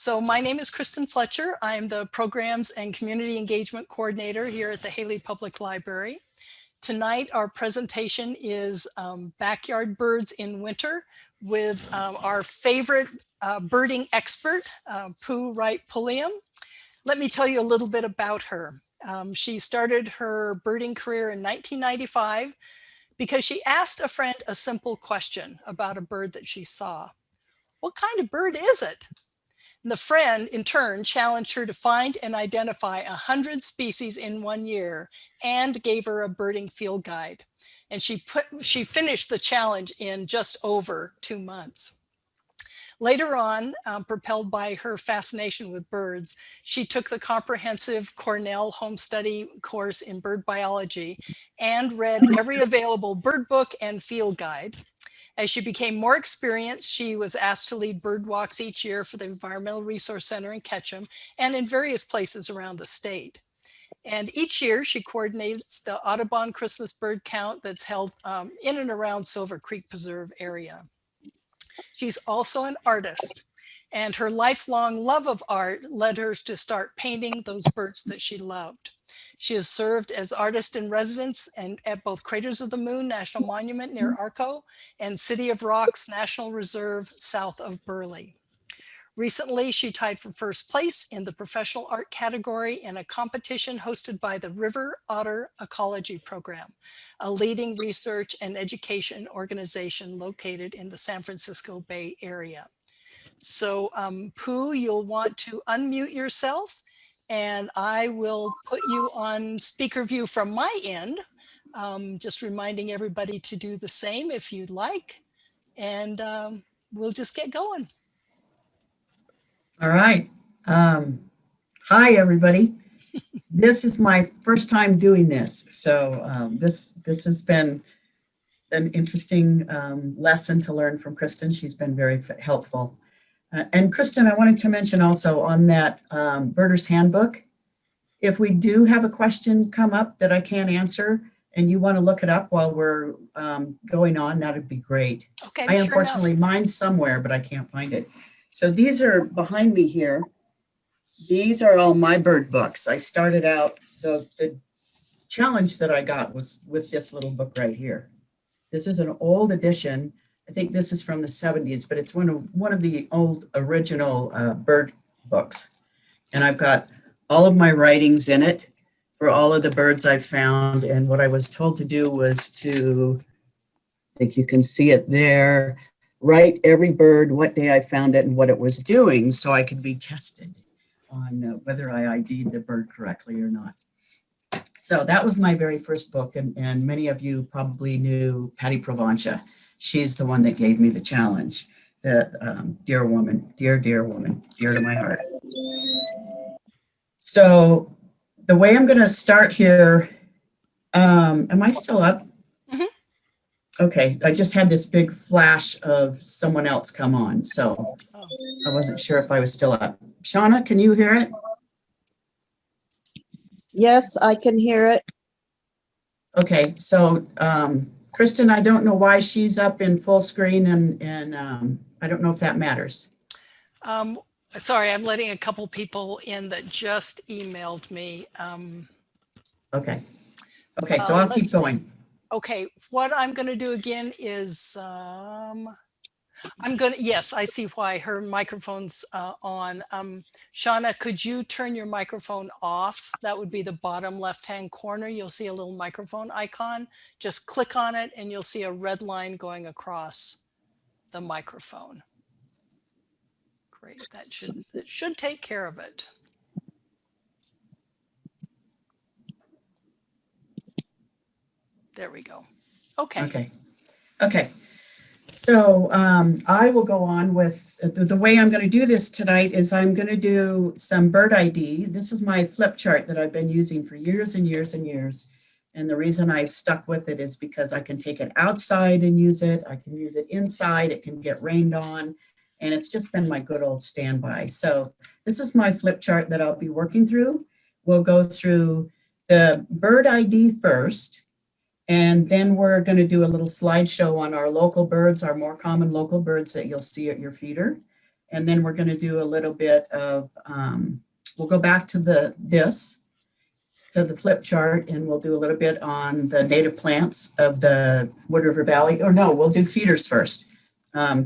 So my name is Kristen Fletcher. I'm the Programs and Community Engagement Coordinator here at the Hailey Public Library. Tonight, our presentation is Backyard Birds in Winter with our favorite birding expert, Poo Wright-Pulliam. Let me tell you a little bit about her. She started her birding career in 1995 because she asked a friend a simple question about a bird that she saw. What kind of bird is it? And the friend, in turn, challenged her to find and identify 100 species in 1 year and gave her a birding field guide. And she finished the challenge in just over 2 months. Later on, propelled by her fascination with birds, she took the comprehensive Cornell home study course in bird biology and read every available bird book and field guide. As she became more experienced, she was asked to lead bird walks each year for the Environmental Resource Center in Ketchum and in various places around the state. And each year she coordinates the Audubon Christmas bird count that's held in and around Silver Creek Preserve area. She's also an artist, and her lifelong love of art led her to start painting those birds that she loved. She has served as artist in residence at both Craters of the Moon National Monument near Arco and City of Rocks National Reserve south of Burley. Recently, she tied for first place in the professional art category in a competition hosted by the River Otter Ecology Program, a leading research and education organization located in the San Francisco Bay Area. So Poo, you'll want to unmute yourself, and I will put you on speaker view from my end, just reminding everybody to do the same if you'd like, and we'll just get going. All right. Hi, everybody. This is my first time doing this. So this has been an interesting lesson to learn from Kristen. She's been very helpful. And Kristen, I wanted to mention also on that Birder's Handbook, if we do have a question come up that I can't answer and you want to look it up while we're going on, that'd be great. Okay, I unfortunately, mine's somewhere, but I can't find it. So these are behind me here. These are all my bird books. I started out, the challenge that I got was with this little book right here. This is an old edition. I think this is from the 70s, but it's one of the old original bird books. And I've got all of my writings in it for all of the birds I've found. And what I was told to do was to, I think you can see it there, write every bird, what day I found it and what it was doing, so I could be tested on whether I ID'd the bird correctly or not. So that was my very first book, and many of you probably knew Patty Provancha. She's the one that gave me the challenge. The dear woman, dear woman, dear to my heart. So the way I'm going to start here, am I still up? Okay, I just had this big flash of someone else come on, so I wasn't sure if I was still up. Shauna, can you hear it? Yes, I can hear it. Okay, so Kristen, I don't know why she's up in full screen, and I don't know if that matters. Sorry, I'm letting a couple people in that just emailed me. Okay, so I'll keep going. Okay, what I'm going to do again is yes, I see why her microphone's on. Shauna, could you turn your microphone off? That would be the bottom left-hand corner. You'll see a little microphone icon. Just click on it and you'll see a red line going across the microphone. Great, that should take care of it. There we go. Okay. So I will go on with the way I'm going to do this tonight is I'm going to do some bird ID. This is my flip chart that I've been using for years and years and years. And the reason I've stuck with it is because I can take it outside and use it. I can use it inside. It can get rained on. And it's just been my good old standby. So this is my flip chart that I'll be working through. We'll go through the bird ID first. And then we're going to do a little slideshow on our local birds, our more common local birds that you'll see at your feeder. And then we're going to do a little bit of, we'll go back to the flip chart, and we'll do a little bit on the native plants of the Wood River Valley. Or no, we'll do feeders first,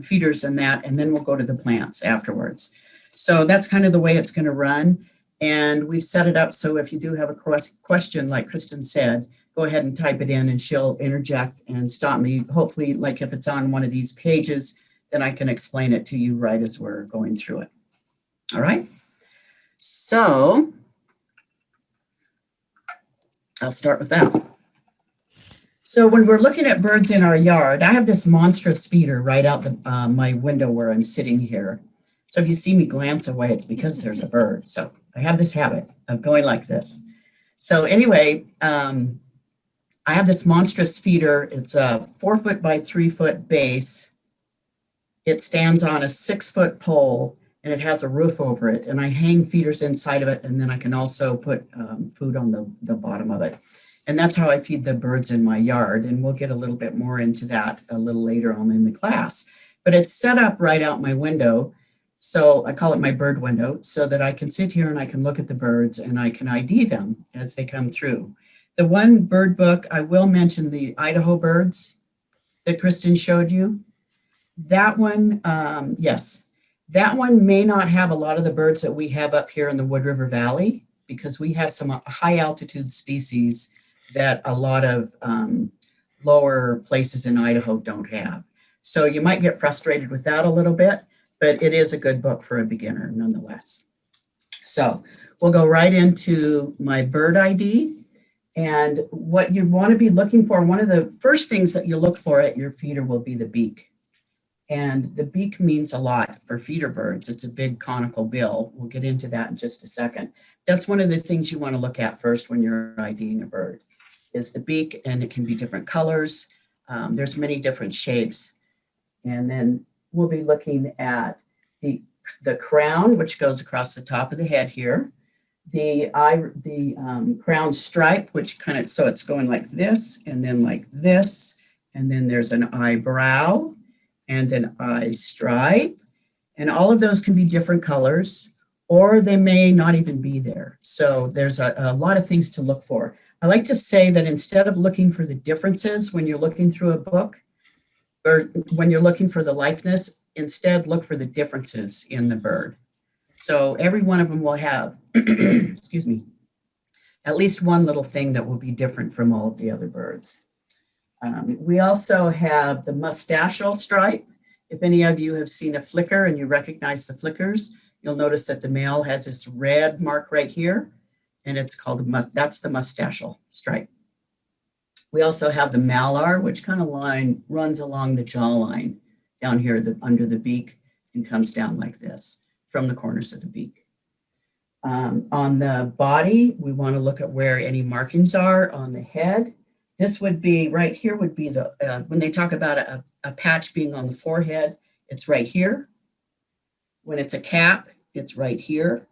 feeders and that, and then we'll go to the plants afterwards. So that's kind of the way it's going to run. And we've set it up so if you do have a question, like Kristen said, go ahead and type it in and she'll interject and stop me. Hopefully, like if it's on one of these pages, then I can explain it to you right as we're going through it. All right. So I'll start with that. So when we're looking at birds in our yard, I have this monstrous feeder right out my window where I'm sitting here. So if you see me glance away, it's because there's a bird. So I have this habit of going like this. So anyway, I have this monstrous feeder. It's a 4 foot by 3 foot base. It stands on a 6 foot pole and it has a roof over it. And I hang feeders inside of it. And then I can also put food on the bottom of it. And that's how I feed the birds in my yard. And we'll get a little bit more into that a little later on in the class. But it's set up right out my window. So I call it my bird window, so that I can sit here and I can look at the birds and I can ID them as they come through. The one bird book, I will mention the Idaho birds that Kristen showed you. That one, yes, that one may not have a lot of the birds that we have up here in the Wood River Valley, because we have some high altitude species that a lot of lower places in Idaho don't have. So you might get frustrated with that a little bit, but it is a good book for a beginner nonetheless. So we'll go right into my bird ID. And what you want to be looking for, one of the first things that you look for at your feeder will be the beak. And the beak means a lot for feeder birds. It's a big conical bill. We'll get into that in just a second. That's one of the things you want to look at first when you're IDing a bird, is the beak, and it can be different colors. There's many different shapes. And then we'll be looking at the crown, which goes across the top of the head here. The crown stripe, which kind of, so it's going like this and then like this. And then there's an eyebrow and an eye stripe. And all of those can be different colors, or they may not even be there. So there's a lot of things to look for. I like to say that instead of looking for the differences when you're looking through a book, or when you're looking for the likeness, instead look for the differences in the bird. So every one of them will have, excuse me, at least one little thing that will be different from all of the other birds. We also have the mustachal stripe. If any of you have seen a flicker and you recognize the flickers, you'll notice that the male has this red mark right here, and it's called, that's the mustachal stripe. We also have the malar, which kind of runs along the jawline down here under the beak and comes down like this from the corners of the beak. On the body, we want to look at where any markings are on the head. This would be, right here would be the, when they talk about a patch being on the forehead, it's right here. When it's a cap, it's right here.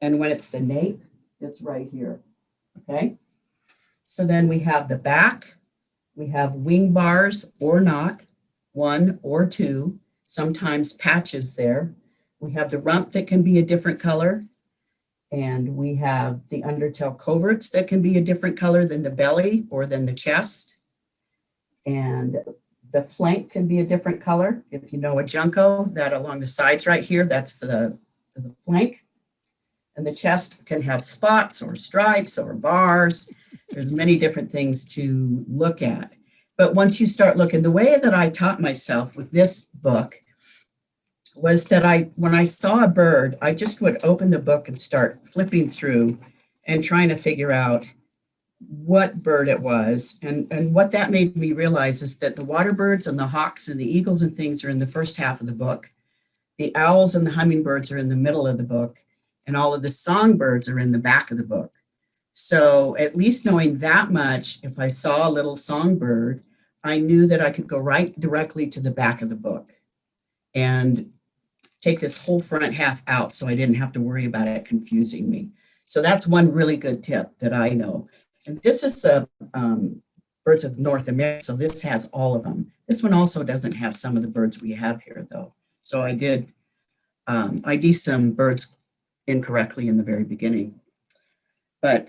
And when it's the nape, it's right here, okay? So then we have the back, we have wing bars or not, 1 or 2, sometimes patches there. We have the rump that can be a different color. And we have the undertail coverts that can be a different color than the belly or than the chest. And the flank can be a different color. If you know a junco, that along the sides right here, that's the flank. And the chest can have spots or stripes or bars. There's many different things to look at. But once you start looking, the way that I taught myself with this book was that when I saw a bird, I just would open the book and start flipping through and trying to figure out what bird it was. And what that made me realize is that the water birds and the hawks and the eagles and things are in the first half of the book. The owls and the hummingbirds are in the middle of the book. And all of the songbirds are in the back of the book. So at least knowing that much, if I saw a little songbird, I knew that I could go right directly to the back of the book and take this whole front half out so I didn't have to worry about it confusing me. So that's one really good tip that I know. And this is the birds of North America, so this has all of them. This one also doesn't have some of the birds we have here though. So I did ID some birds incorrectly in the very beginning. But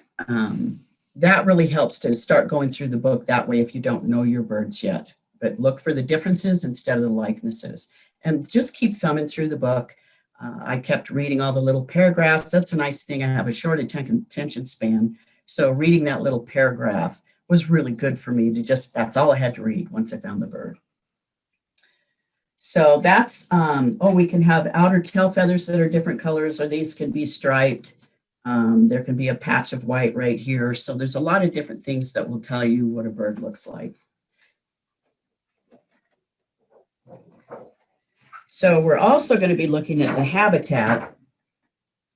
that really helps to start going through the book that way if you don't know your birds yet. But look for the differences instead of the likenesses. And just keep thumbing through the book. I kept reading all the little paragraphs. That's a nice thing. I have a short attention span. So reading that little paragraph was really good for me to just, that's all I had to read once I found the bird. So that's, we can have outer tail feathers that are different colors, or these can be striped. There can be a patch of white right here. So there's a lot of different things that will tell you what a bird looks like. So we're also going to be looking at the habitat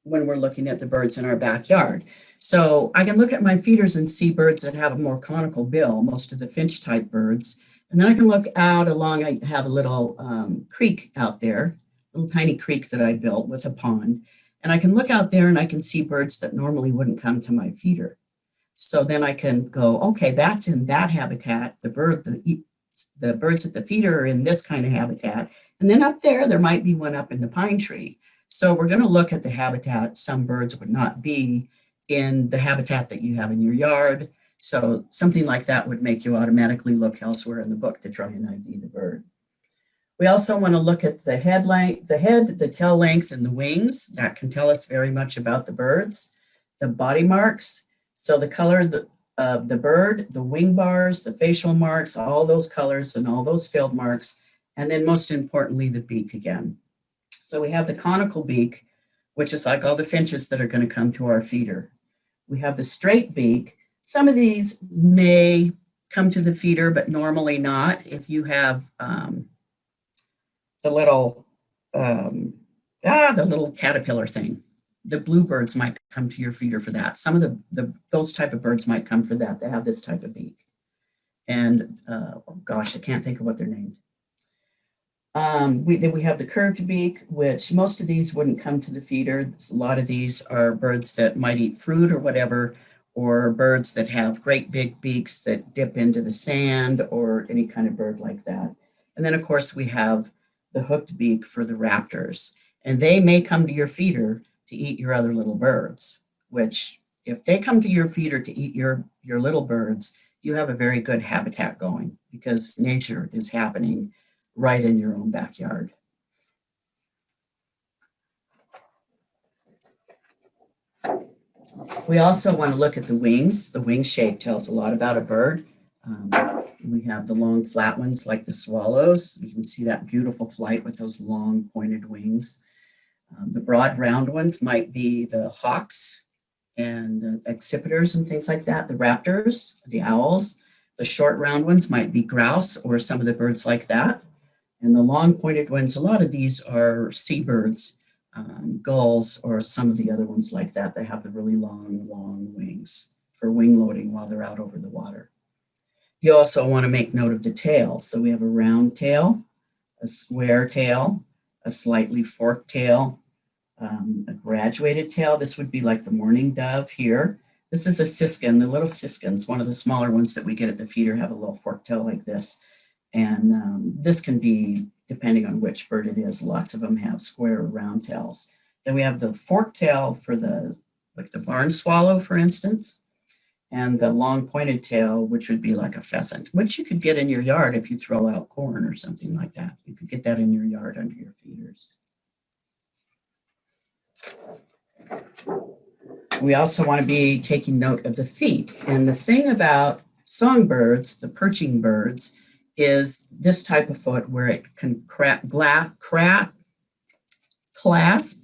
when we're looking at the birds in our backyard. So I can look at my feeders and see birds that have a more conical bill, most of the finch type birds. And then I can look out along, I have a little creek out there, a little tiny creek that I built with a pond. And I can look out there and I can see birds that normally wouldn't come to my feeder. So then I can go, okay, that's in that habitat. The birds at the feeder are in this kind of habitat. And then up there might be one up in the pine tree. So we're going to look at the habitat. Some birds would not be in the habitat that you have in your yard. So something like that would make you automatically look elsewhere in the book to try and ID the bird. We also want to look at the head length, the tail length, and the wings. That can tell us very much about the birds. The body marks, so the color of the bird, the wing bars, the facial marks, all those colors and all those field marks. And then most importantly, the beak again. So we have the conical beak, which is like all the finches that are going to come to our feeder. We have the straight beak. Some of these may come to the feeder, but normally not. If you have the little caterpillar thing, the bluebirds might come to your feeder for that. Some of those type of birds might come for that. They have this type of beak. And oh gosh, I can't think of what they're named. Then we have the curved beak, which most of these wouldn't come to the feeder. A lot of these are birds that might eat fruit or whatever, or birds that have great big beaks that dip into the sand, or any kind of bird like that. And then of course we have the hooked beak for the raptors, and they may come to your feeder to eat your other little birds, which if they come to your feeder to eat your little birds, you have a very good habitat going, because nature is happening right in your own backyard. We also want to look at the wings. The wing shape tells a lot about a bird. We have the long flat ones like the swallows. You can see that beautiful flight with those long pointed wings. The broad round ones might be the hawks and accipiters and things like that, the raptors, the owls. The short round ones might be grouse or some of the birds like that. And the long pointed ones, a lot of these are seabirds, gulls, or some of the other ones like that. They have the really long wings for wing loading while they're out over the water. You also want to make note of the tail. So we have a round tail, a square tail, a slightly forked tail, a graduated tail. This would be like the mourning dove here. This is a sisken. The little siskens, one of the smaller ones that we get at the feeder, have a little forked tail like this. And this can be, depending on which bird it is, lots of them have square or round tails. Then we have the forked tail for like the barn swallow, for instance, and the long pointed tail, which would be like a pheasant, which you could get in your yard if you throw out corn or something like that. You could get that in your yard under your feeders. We also want to be taking note of the feet. And the thing about songbirds, the perching birds, is this type of foot where it can clasp,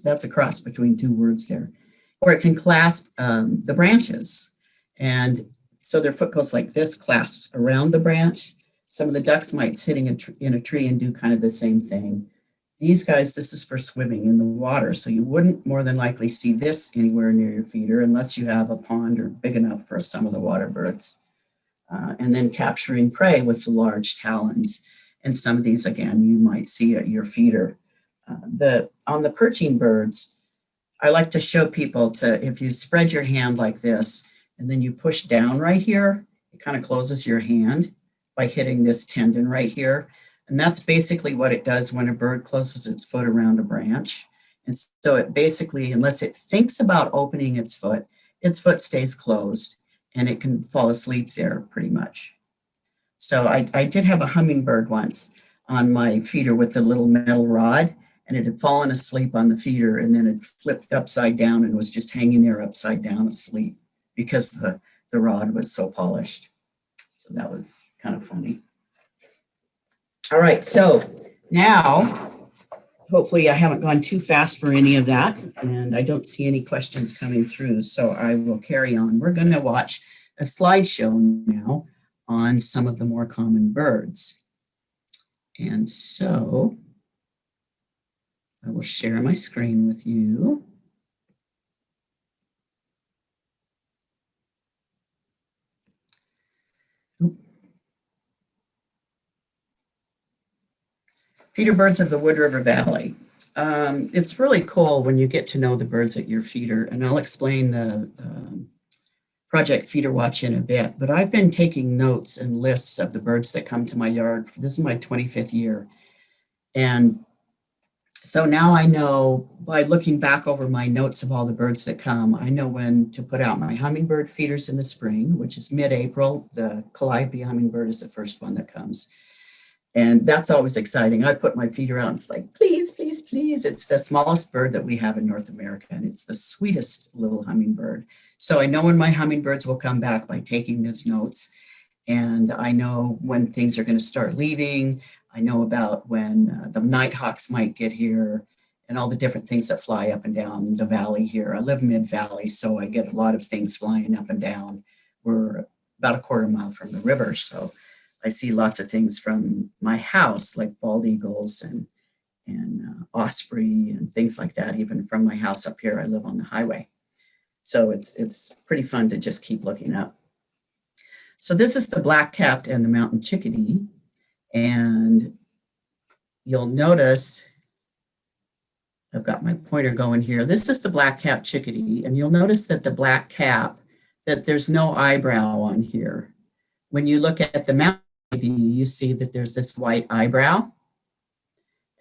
that's a cross between two words there, or it can clasp the branches. And so their foot goes like this, clasps around the branch. Some of the ducks might sitting in a tree and do kind of the same thing. These guys, this is for swimming in the water. So you wouldn't more than likely see this anywhere near your feeder unless you have a pond or big enough for some of the water birds. And then capturing prey with the large talons. And some of these, again, you might see at your feeder. On the perching birds, I like to show people if you spread your hand like this, and then you push down right here, it kind of closes your hand by hitting this tendon right here. And that's basically what it does when a bird closes its foot around a branch. And so it basically, unless it thinks about opening its foot stays closed and it can fall asleep there pretty much. So I did have a hummingbird once on my feeder with the little metal rod, and it had fallen asleep on the feeder, and then it flipped upside down and was just hanging there upside down asleep because the rod was so polished. So that was kind of funny. All right, so now, hopefully I haven't gone too fast for any of that, and I don't see any questions coming through, so I will carry on. We're going to watch a slideshow now on some of the more common birds. And so I will share my screen with you. Feeder birds of the Wood River Valley. It's really cool when you get to know the birds at your feeder, and I'll explain the Project Feeder Watch in a bit, but I've been taking notes and lists of the birds that come to my yard. This is my 25th year. And so now I know, by looking back over my notes of all the birds that come, I know when to put out my hummingbird feeders in the spring, which is mid-April. The calliope hummingbird is the first one that comes. And that's always exciting. I put my feeder out and it's like, please, please, please. It's the smallest bird that we have in North America, and it's the sweetest little hummingbird. So I know when my hummingbirds will come back by taking those notes. And I know when things are going to start leaving. I know about when the nighthawks might get here and all the different things that fly up and down the valley here. I live mid-valley, so I get a lot of things flying up and down. We're about a quarter mile from the river, so I see lots of things from my house, like bald eagles and osprey and things like that, even from my house up here. I live on the highway. So it's pretty fun to just keep looking up. So this is the black-capped and the mountain chickadee. And you'll notice, I've got my pointer going here. This is the black-capped chickadee. And you'll notice that the black cap, that there's no eyebrow on here. When you look at the mountain chickadee, you see that there's this white eyebrow.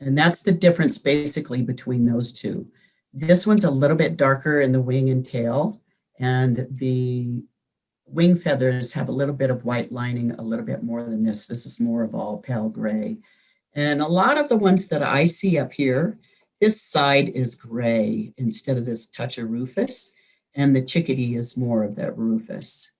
And that's the difference basically between those two. This one's a little bit darker in the wing and tail, and the wing feathers have a little bit of white lining, a little bit more than this. This is more of all pale gray. And a lot of the ones that I see up here, this side is gray instead of this touch of rufus, and the chickadee is more of that rufus.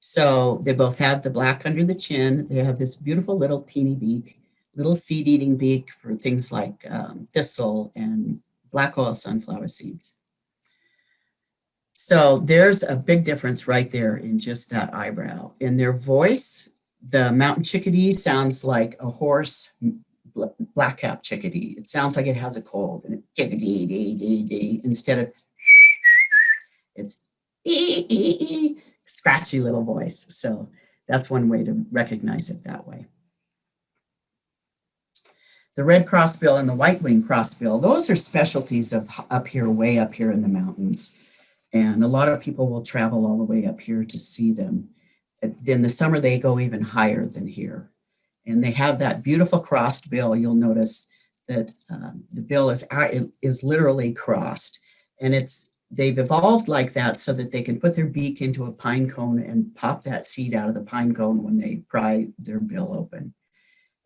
So they both have the black under the chin. They have this beautiful little teeny beak, little seed-eating beak for things like thistle and black oil sunflower seeds. So there's a big difference right there in just that eyebrow. In their voice, the mountain chickadee sounds like a hoarse black-capped chickadee. It sounds like it has a cold, and chickadee, dee, dee, dee, instead of it's scratchy little voice. So that's one way to recognize it that way. The red crossbill and the white-winged crossbill, those are specialties of up here, way up here in the mountains. And a lot of people will travel all the way up here to see them. In the summer, they go even higher than here. And they have that beautiful crossed bill. You'll notice that the bill is literally crossed. And they've evolved like that so that they can put their beak into a pine cone and pop that seed out of the pine cone when they pry their bill open.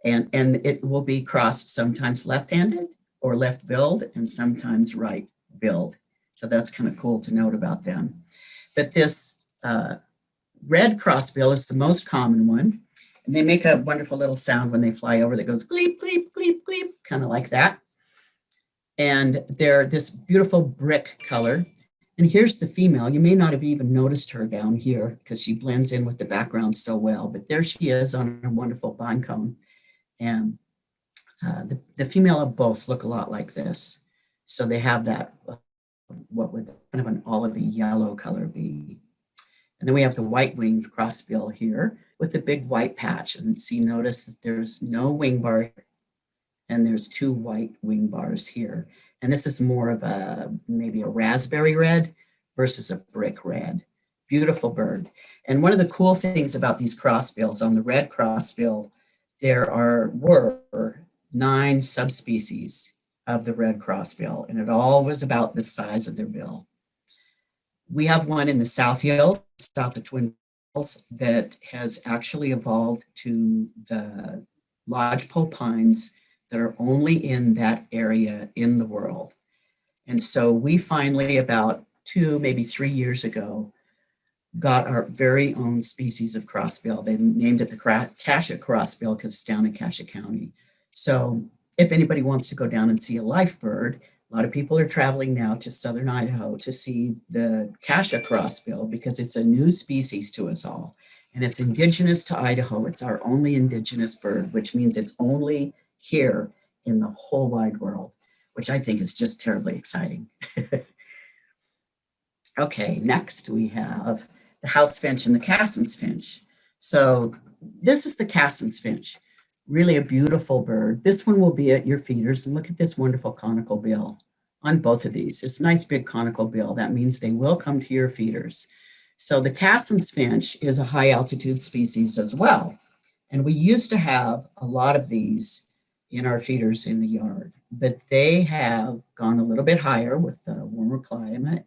And it will be crossed sometimes left-handed or left-billed and sometimes right-billed. So that's kind of cool to note about them. But this red crossbill is the most common one. And they make a wonderful little sound when they fly over that goes gleep, gleep, gleep, gleep, kind of like that. And they're this beautiful brick color. And here's the female. You may not have even noticed her down here because she blends in with the background so well. But there she is on her wonderful pine cone. And the female of both look a lot like this. So they have that, what would kind of an olivey yellow color be. And then we have the white-winged crossbill here with the big white patch. And see, notice that there's no wing bar and there's two white wing bars here. And this is more of maybe a raspberry red versus a brick red. Beautiful bird. And one of the cool things about these crossbills, on the red crossbill, there were 9 subspecies of the red crossbill, and it all was about the size of their bill. We have one in the South Hills, south of Twin Falls, that has actually evolved to the lodgepole pines that are only in that area in the world. And so we finally, about 2, maybe 3 years ago, got our very own species of crossbill. They named it the Cassia crossbill because it's down in Cassia County. So if anybody wants to go down and see a live bird, a lot of people are traveling now to southern Idaho to see the Cassia crossbill because it's a new species to us all. And it's indigenous to Idaho. It's our only indigenous bird, which means it's only here in the whole wide world, which I think is just terribly exciting. Okay, next we have the house finch and the CASSIN'S finch. So this is the CASSIN'S finch, really a beautiful bird. This one will be at your feeders, and look at this wonderful conical bill on both of these. This nice big conical bill, that means they will come to your feeders. So the CASSIN'S finch is a high altitude species as well. And we used to have a lot of these in our feeders in the yard, but they have gone a little bit higher with the warmer climate.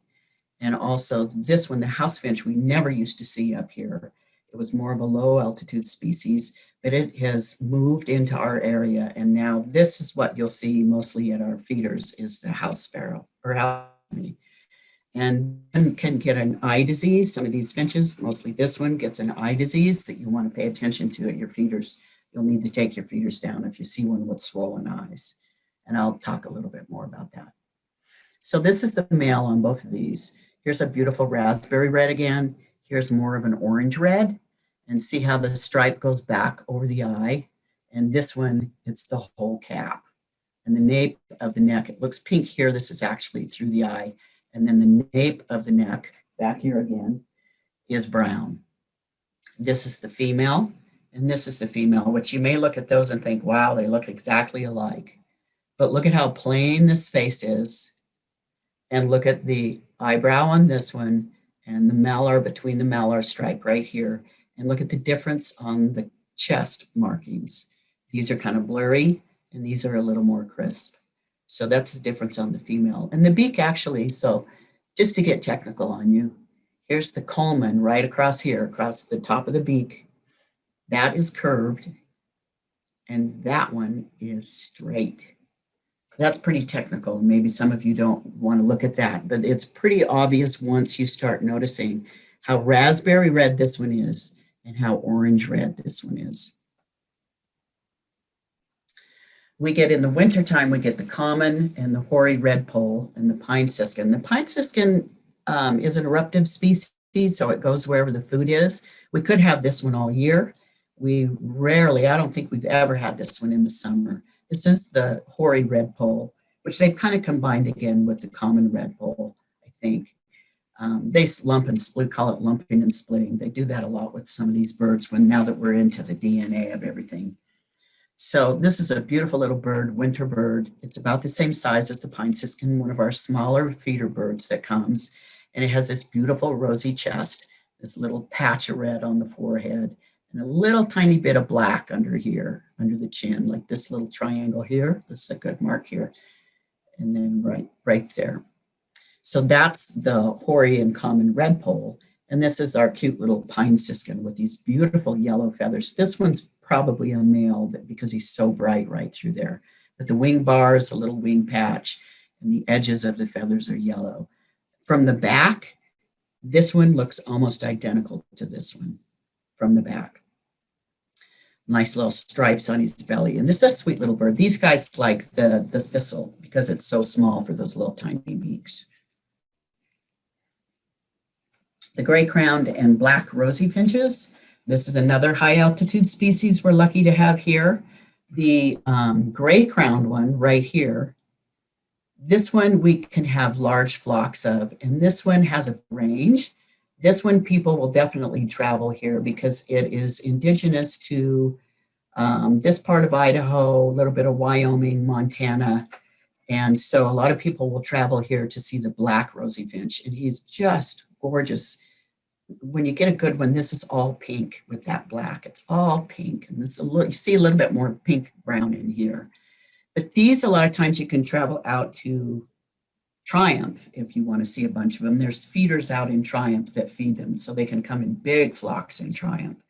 And also this one, the house finch, we never used to see up here. It was more of a low altitude species, but it has moved into our area. And now this is what you'll see mostly at our feeders is the house sparrow or house finch. And one can get an eye disease. Some of these finches, mostly this one, gets an eye disease that you want to pay attention to at your feeders. You'll need to take your feeders down if you see one with swollen eyes. And I'll talk a little bit more about that. So this is the male on both of these. Here's a beautiful raspberry red again. Here's more of an orange red. And see how the stripe goes back over the eye. And this one, it's the whole cap. And the nape of the neck, it looks pink here. This is actually through the eye. And then the nape of the neck, back here again, is brown. This is the female, and this is the female, which you may look at those and think, wow, they look exactly alike. But look at how plain this face is. And look at the eyebrow on this one and the malar between the malar stripe right here. And look at the difference on the chest markings. These are kind of blurry and these are a little more crisp. So that's the difference on the female. And the beak actually, so just to get technical on you, here's the culmen right across here, across the top of the beak. That is curved and that one is straight. That's pretty technical. Maybe some of you don't want to look at that, but it's pretty obvious once you start noticing how raspberry red this one is and how orange red this one is. We get in the wintertime, we get the common and the hoary redpoll and the pine siskin. The pine siskin is an eruptive species, so it goes wherever the food is. We could have this one all year. We rarely, I don't think we've ever had this one in the summer. This is the hoary redpoll, which they've kind of combined again with the common redpoll, I think. They lump and split, call it lumping and splitting. They do that a lot with some of these birds now that we're into the DNA of everything. So this is a beautiful little bird, winter bird. It's about the same size as the pine siskin, one of our smaller feeder birds that comes. And it has this beautiful rosy chest, this little patch of red on the forehead, and a little tiny bit of black under here, under the chin, like this little triangle here. This is a good mark here. And then right there. So that's the hoary and common redpoll. And this is our cute little pine siskin with these beautiful yellow feathers. This one's probably a male because he's so bright right through there. But the wing bar is a little wing patch and the edges of the feathers are yellow. From the back, this one looks almost identical to this one from the back. Nice little stripes on his belly. And this is a sweet little bird. These guys like the thistle because it's so small for those little tiny beaks. The gray-crowned and black rosy finches. This is another high altitude species we're lucky to have here. The gray-crowned one right here, this one we can have large flocks of, and this one has a range. This one people will definitely travel here because it is indigenous to this part of Idaho, a little bit of Wyoming, Montana. And so a lot of people will travel here to see the black rosy finch, and he's just gorgeous. When you get a good one, this is all pink with that black. It's all pink, and this you see a little bit more pink brown in here. But these, a lot of times you can travel out to Triumph if you want to see a bunch of them. There's feeders out in Triumph that feed them, so they can come in big flocks in Triumph.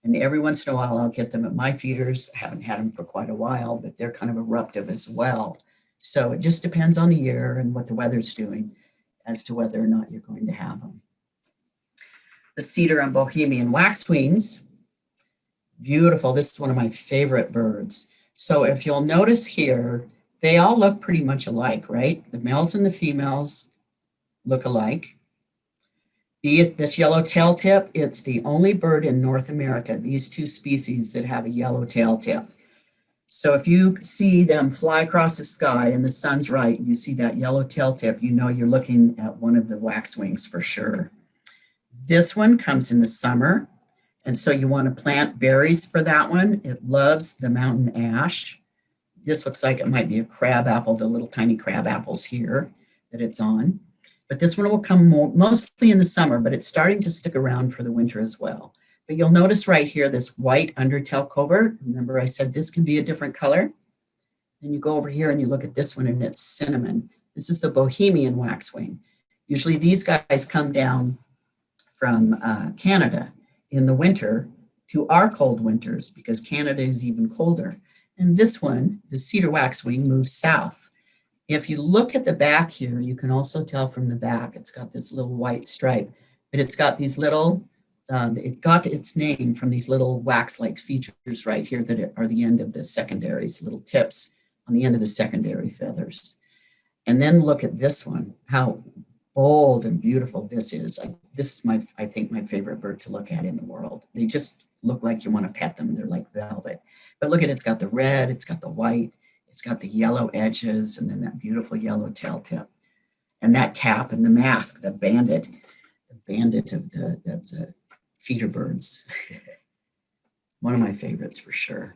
And every once in a while, I'll get them at my feeders. I haven't had them for quite a while, but they're kind of eruptive as well. So it just depends on the year and what the weather's doing as to whether or not you're going to have them. The cedar and Bohemian waxwings, beautiful. This is one of my favorite birds. So if you'll notice here, they all look pretty much alike, right? The males and the females look alike. This yellow tail tip, it's the only bird in North America, these two species, that have a yellow tail tip. So if you see them fly across the sky and the sun's right, and you see that yellow tail tip, you know you're looking at one of the waxwings for sure. This one comes in the summer, and so you want to plant berries for that one. It loves the mountain ash. This looks like it might be a crab apple, the little tiny crab apples here that it's on. But this one will come mostly in the summer, but it's starting to stick around for the winter as well. But you'll notice right here, this white undertail covert. Remember I said this can be a different color? Then you go over here and you look at this one and it's cinnamon. This is the Bohemian waxwing. Usually these guys come down from Canada in the winter to our cold winters because Canada is even colder. And this one, the cedar waxwing, moves south. If you look at the back here, you can also tell from the back, it's got this little white stripe, but it's got these little, it got its name from these little wax-like features right here that are the end of the secondaries, little tips on the end of the secondary feathers. And then look at this one, how bold and beautiful this is. This is I think my favorite bird to look at in the world. They just look like you want to pet them. They're like velvet. But look at it, it's got the red, it's got the white, it's got the yellow edges, and then that beautiful yellow tail tip. And that cap and the mask, the bandit of the feeder birds. One of my favorites for sure.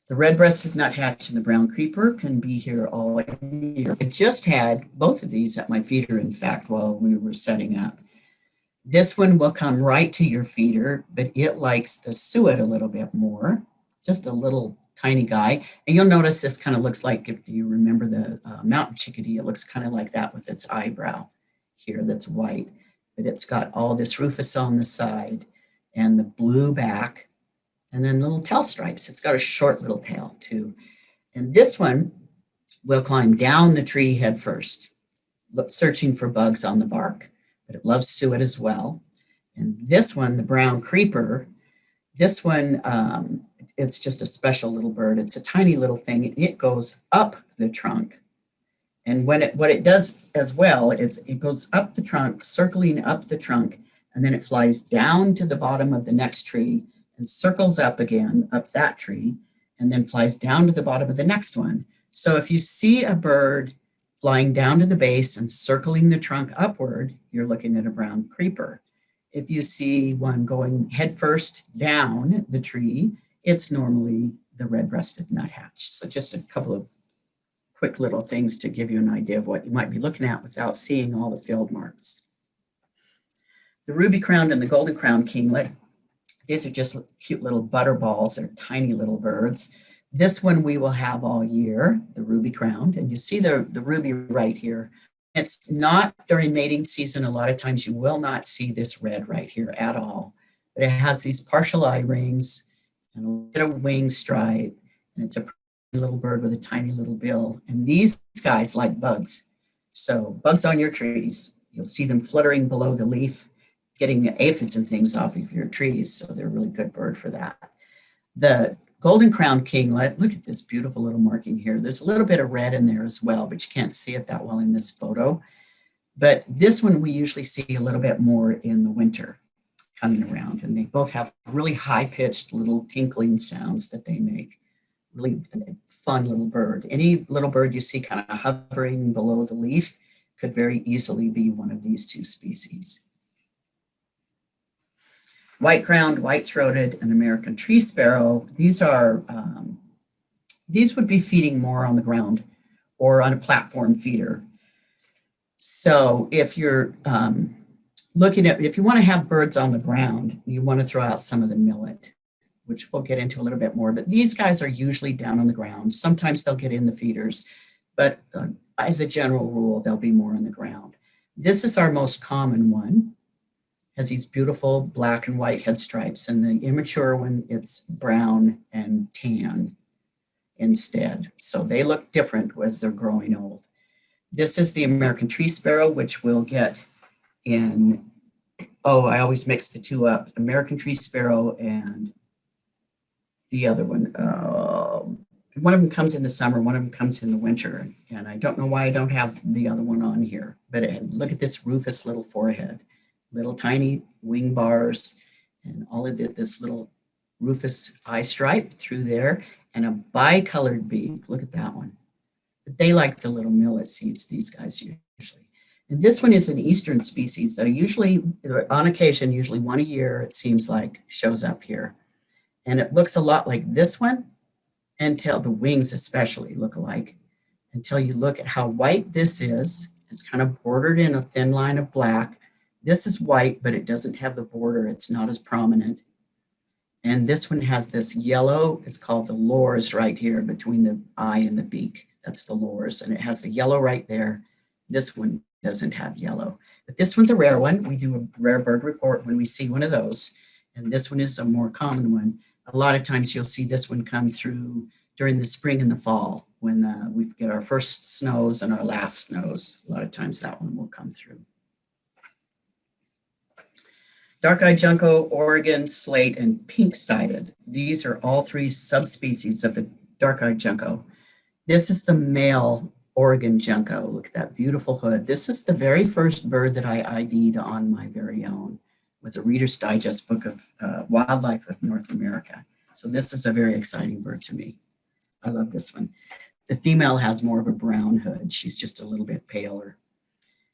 The red-breasted nuthatch and the brown creeper can be here all year. I just had both of these at my feeder, in fact, while we were setting up. This one will come right to your feeder, but it likes the suet a little bit more, just a little tiny guy. And you'll notice this kind of looks like, if you remember the mountain chickadee, it looks kind of like that with its eyebrow here that's white. But it's got all this rufous on the side and the blue back, and then little tail stripes. It's got a short little tail too. And this one will climb down the tree head first, searching for bugs on the bark, but it loves suet as well. And this one, the brown creeper, this one, it's just a special little bird. It's a tiny little thing. It goes up the trunk. And what it does as well, it goes up the trunk, circling up the trunk, and then it flies down to the bottom of the next tree and circles up again, up that tree, and then flies down to the bottom of the next one. So if you see a bird flying down to the base and circling the trunk upward, you're looking at a brown creeper. If you see one going headfirst down the tree, it's normally the red-breasted nuthatch. So just a couple of quick little things to give you an idea of what you might be looking at without seeing all the field marks. The ruby-crowned and the golden-crowned kinglet, these are just cute little butterballs. They're tiny little birds. This one we will have all year, the ruby-crowned, and you see the ruby right here. It's not during mating season. A lot of times you will not see this red right here at all, but it has these partial eye rings and a little wing stripe, and it's a little bird with a tiny little bill. And these guys like bugs. So bugs on your trees, you'll see them fluttering below the leaf, getting the aphids and things off of your trees. So they're a really good bird for that. The golden crowned kinglet, look at this beautiful little marking here. There's a little bit of red in there as well, but you can't see it that well in this photo. But this one we usually see a little bit more in the winter coming around, and they both have really high-pitched little tinkling sounds that they make. Really fun little bird. Any little bird you see kind of hovering below the leaf could very easily be one of these two species. White-crowned, white-throated, and American tree sparrow. These are, these would be feeding more on the ground or on a platform feeder. So if you're looking at, if you want to have birds on the ground, you want to throw out some of the millet, which we'll get into a little bit more, but these guys are usually down on the ground. Sometimes they'll get in the feeders, but as a general rule, they'll be more on the ground. This is our most common one. Has these beautiful black and white head stripes, and the immature one, it's brown and tan instead. So they look different as they're growing old. This is the American tree sparrow, which we'll get in, oh, I always mix the two up, American tree sparrow and the other one. One of them comes in the summer, one of them comes in the winter. And I don't know why I don't have the other one on here, but look at this rufous little forehead, little tiny wing bars, and all of this little rufous eye stripe through there, and a bicolored beak. Look at that one. But they like the little millet seeds, these guys usually. And this one is an eastern species that usually, on occasion, usually one a year, it seems like, shows up here. And it looks a lot like this one, until the wings especially look alike, until you look at how white this is. It's kind of bordered in a thin line of black. This is white, but it doesn't have the border. It's not as prominent. And this one has this yellow, it's called the lores right here between the eye and the beak. That's the lores, and it has the yellow right there. This one doesn't have yellow, but this one's a rare one. We do a rare bird report when we see one of those. And this one is a more common one. A lot of times you'll see this one come through during the spring and the fall when we get our first snows and our last snows. A lot of times that one will come through. Dark-eyed junco, Oregon, slate, and pink-sided. These are all three subspecies of the dark-eyed junco. This is the male Oregon junco. Look at that beautiful hood. This is the very first bird that I ID'd on my very own with a Reader's Digest book of Wildlife of North America. So this is a very exciting bird to me. I love this one. The female has more of a brown hood. She's just a little bit paler.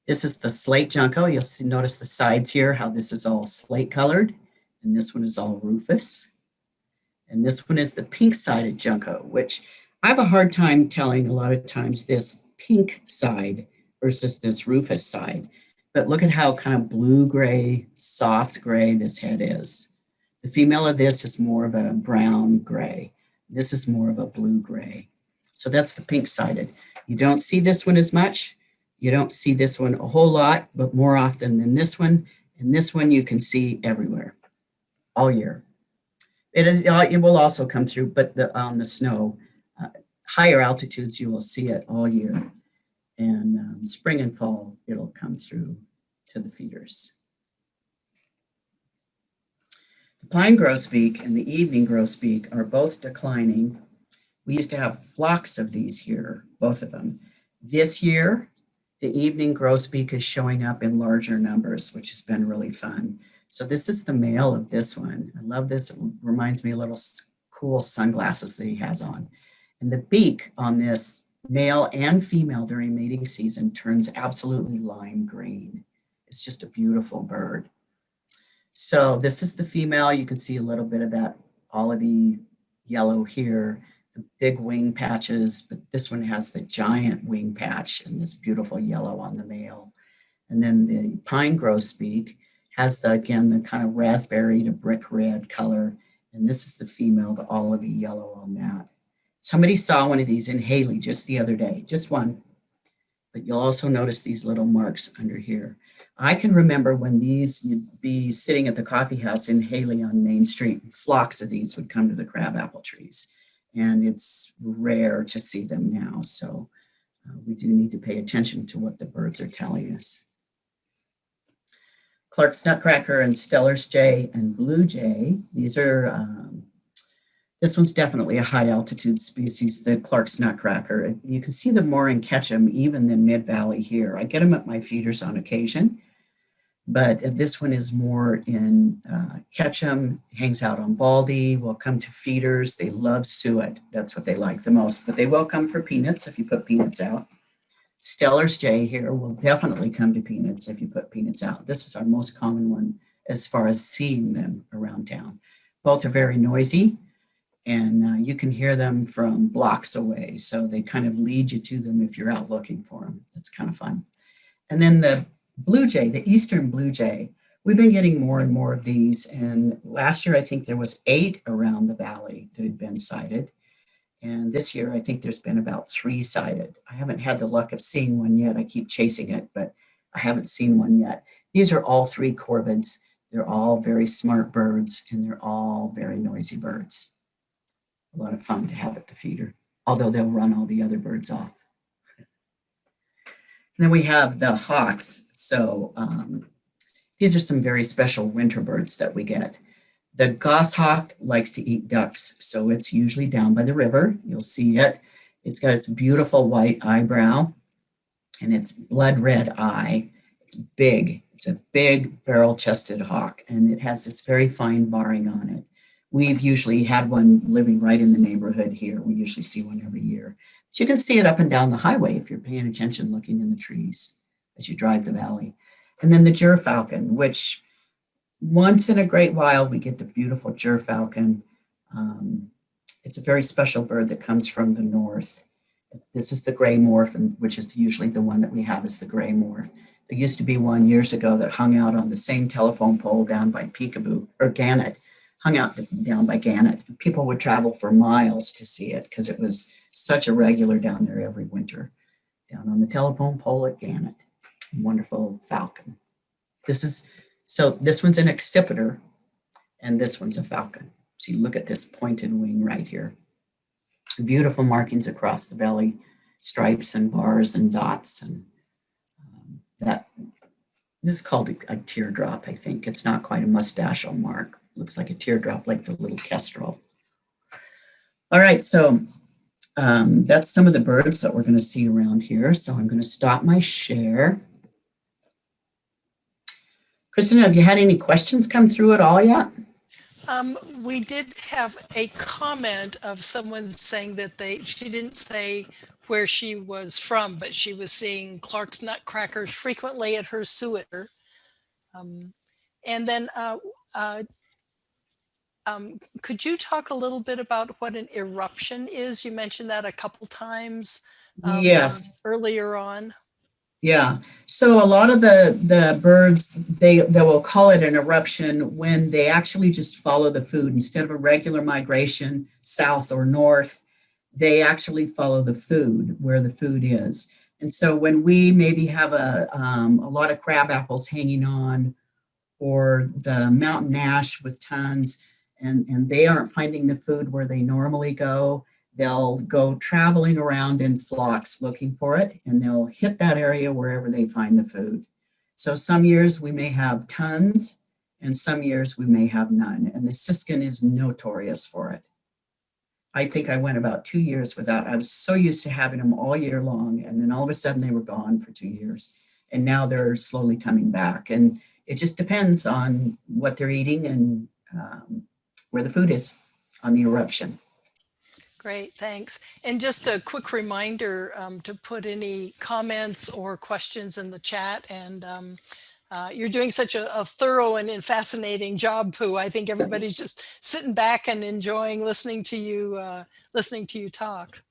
This is the slate junco. You'll notice the sides here, how this is all slate colored, and this one is all rufous. And this one is the pink-sided junco, which I have a hard time telling a lot of times this pink side versus this rufous side. But look at how kind of blue-gray, soft gray this head is. The female of this is more of a brown-gray. This is more of a blue-gray. So that's the pink-sided. You don't see this one as much. You don't see this one a whole lot, but more often than this one. And this one you can see everywhere, all year. It will also come through, but on the snow, higher altitudes, you will see it all year. And spring and fall, it'll come through to the feeders. The pine grosbeak and the evening grosbeak are both declining. We used to have flocks of these here, both of them. This year, the evening grosbeak is showing up in larger numbers, which has been really fun. So this is the male of this one. I love this. It reminds me of little cool sunglasses that he has on. And the beak on this male and female during mating season turns absolutely lime green. It's just a beautiful bird. So this is the female. You can see a little bit of that olivey yellow here, the big wing patches, but this one has the giant wing patch and this beautiful yellow on the male. And then the pine grosbeak has again, the kind of raspberry to brick red color. And this is the female, the olivey yellow on that. Somebody saw one of these in Hailey just the other day, just one. But you'll also notice these little marks under here. I can remember when you'd be sitting at the coffee house in Hailey on Main Street, and flocks of these would come to the crabapple trees. And it's rare to see them now. So we do need to pay attention to what the birds are telling us. Clark's nutcracker and Steller's jay and blue jay. These are, this one's definitely a high altitude species, the Clark's nutcracker. You can see them more in Ketchum even than Mid-Valley here. I get them at my feeders on occasion, but this one is more in Ketchum, hangs out on Baldy, will come to feeders. They love suet. That's what they like the most, but they will come for peanuts if you put peanuts out. Steller's jay here will definitely come to peanuts if you put peanuts out. This is our most common one as far as seeing them around town. Both are very noisy, and you can hear them from blocks away. So they kind of lead you to them if you're out looking for them. That's kind of fun. And then the blue jay, the eastern blue jay, We've been getting more and more of these. And last year, I think there was 8 around the valley that had been sighted. And this year, I think there's been about 3 sighted. I haven't had the luck of seeing one yet. I keep chasing it, but I haven't seen one yet. These are all 3 corvids. They're all very smart birds, and they're all very noisy birds. A lot of fun to have at the feeder, although they'll run all the other birds off. And then we have the hawks. So these are some very special winter birds that we get. The goshawk likes to eat ducks, so it's usually down by the river. You'll see it. It's got its beautiful white eyebrow and its blood red eye. It's big. It's a big barrel-chested hawk, and it has this very fine barring on it. We've usually had one living right in the neighborhood here. We usually see one every year. But you can see it up and down the highway if you're paying attention, looking in the trees as you drive the valley. And then the GYRFALCON, which once in a great while, we get the beautiful GYRFALCON. It's a very special bird that comes from the north. This is the gray morph, which is usually the one that we have is the gray morph. There used to be one years ago that hung out on the same telephone pole down by Peekaboo, or Gannett, hung out down by Gannett. People would travel for miles to see it because it was such a regular down there every winter, down on the telephone pole at Gannett. Wonderful falcon. So this one's an accipiter, and this one's a falcon. So you look at this pointed wing right here. Beautiful markings across the belly, stripes and bars and dots. And this is called a teardrop, I think. It's not quite a mustachioal mark. Looks like a teardrop, like the little kestrel. All right, so that's some of the birds that we're going to see around here. So I'm going to stop my share. Kristen, have you had any questions come through at all yet? We did have a comment of someone saying that she didn't say where she was from, but she was seeing Clark's nutcrackers frequently at her suet. And then could you talk a little bit about what an eruption is? You mentioned that a couple times Yes. Earlier on. Yeah, so a lot of the birds, they will call it an eruption when they actually just follow the food. Instead of a regular migration south or north, they actually follow the food where the food is. And so when we maybe have a lot of crab apples hanging on, or the mountain ash with tons, and they aren't finding the food where they normally go, they'll go traveling around in flocks looking for it, and they'll hit that area wherever they find the food. So some years we may have tons, and some years we may have none. And the siskin is notorious for it. I think I went about 2 years without, I was so used to having them all year long, and then all of a sudden they were gone for 2 years. And now they're slowly coming back. And it just depends on what they're eating and where the food is on the eruption. Great, thanks. And just a quick reminder to put any comments or questions in the chat. And you're doing such a thorough and fascinating job, Pooh. I think everybody's just sitting back and enjoying listening to you talk.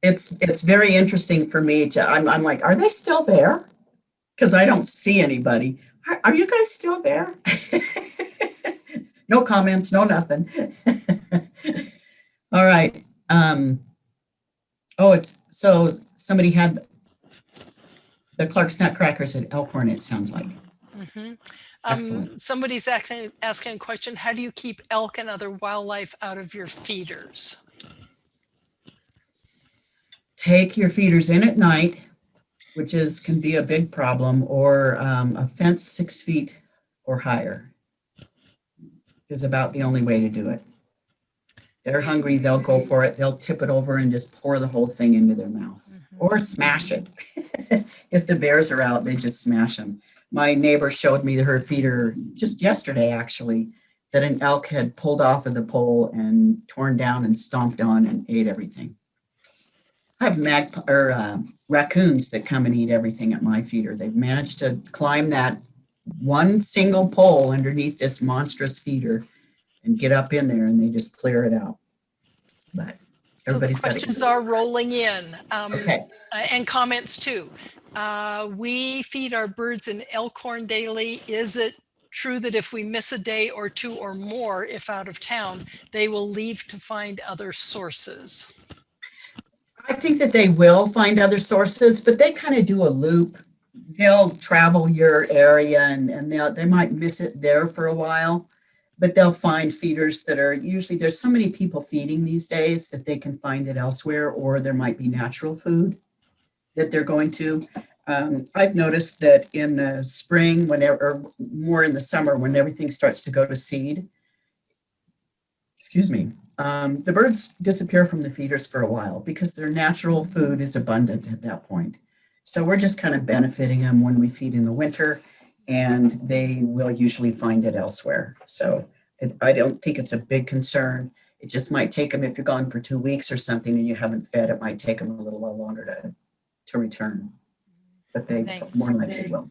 It's very interesting for me to. I'm like, are they still there? Because I don't see anybody. Are you guys still there? No comments, no nothing. All right. So somebody had the Clark's nutcrackers at Elkhorn, it sounds like. Mm-hmm. Somebody's asking a question. How do you keep elk and other wildlife out of your feeders? Take your feeders in at night, which can be a big problem, or a fence 6 feet or higher is about the only way to do it. They're hungry, they'll go for it. They'll tip it over and just pour the whole thing into their mouth, or smash it. If the bears are out, they just smash them. My neighbor showed me her feeder just yesterday, actually, that an elk had pulled off of the pole and torn down and stomped on and ate everything. I have raccoons that come and eat everything at my feeder. They've managed to climb that one single pole underneath this monstrous feeder and get up in there, and they just clear it out. But so the questions are rolling in, okay. And comments too. We feed our birds in Elkhorn daily. Is it true that if we miss a day or two or more, if out of town, they will leave to find other sources? I think that they will find other sources, but they kind of do a loop. They'll travel your area and they might miss it there for a while, but they'll find feeders that are usually, there's so many people feeding these days that they can find it elsewhere, or there might be natural food that they're going to. I've noticed that in the spring, whenever, or more in the summer, when everything starts to go to seed, the birds disappear from the feeders for a while because their natural food is abundant at that point. So we're just kind of benefiting them when we feed in the winter, and they will usually find it elsewhere. So I don't think it's a big concern. It just might take them, if you're gone for 2 weeks or something and you haven't fed, it might take them a little while longer to return. But they Thanks. more likely will.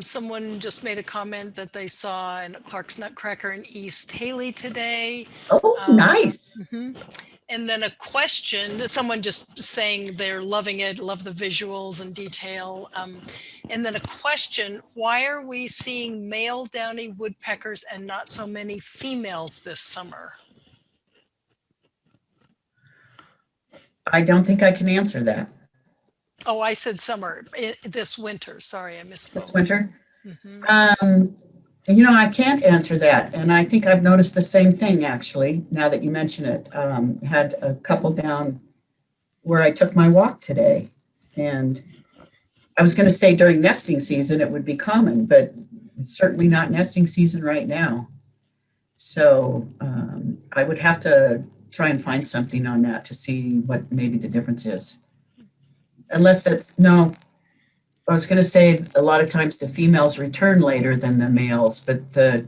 Someone just made a comment that they saw in Clark's Nutcracker in East Hailey today. Oh, nice. Mhm. And then a question, someone just saying they're loving it, love the visuals and detail. And then a question, why are we seeing male downy woodpeckers and not so many females this summer? I don't think I can answer that. Oh, I said summer, this winter. Sorry, I misspoke. This winter? Mhm. I can't answer that. And I think I've noticed the same thing, actually, now that you mention it. Had a couple down where I took my walk today. And I was going to say during nesting season, it would be common, but it's certainly not nesting season right now. So I would have to try and find something on that to see what maybe the difference is. Unless that's, no, I was going to say a lot of times the females return later than the males, but the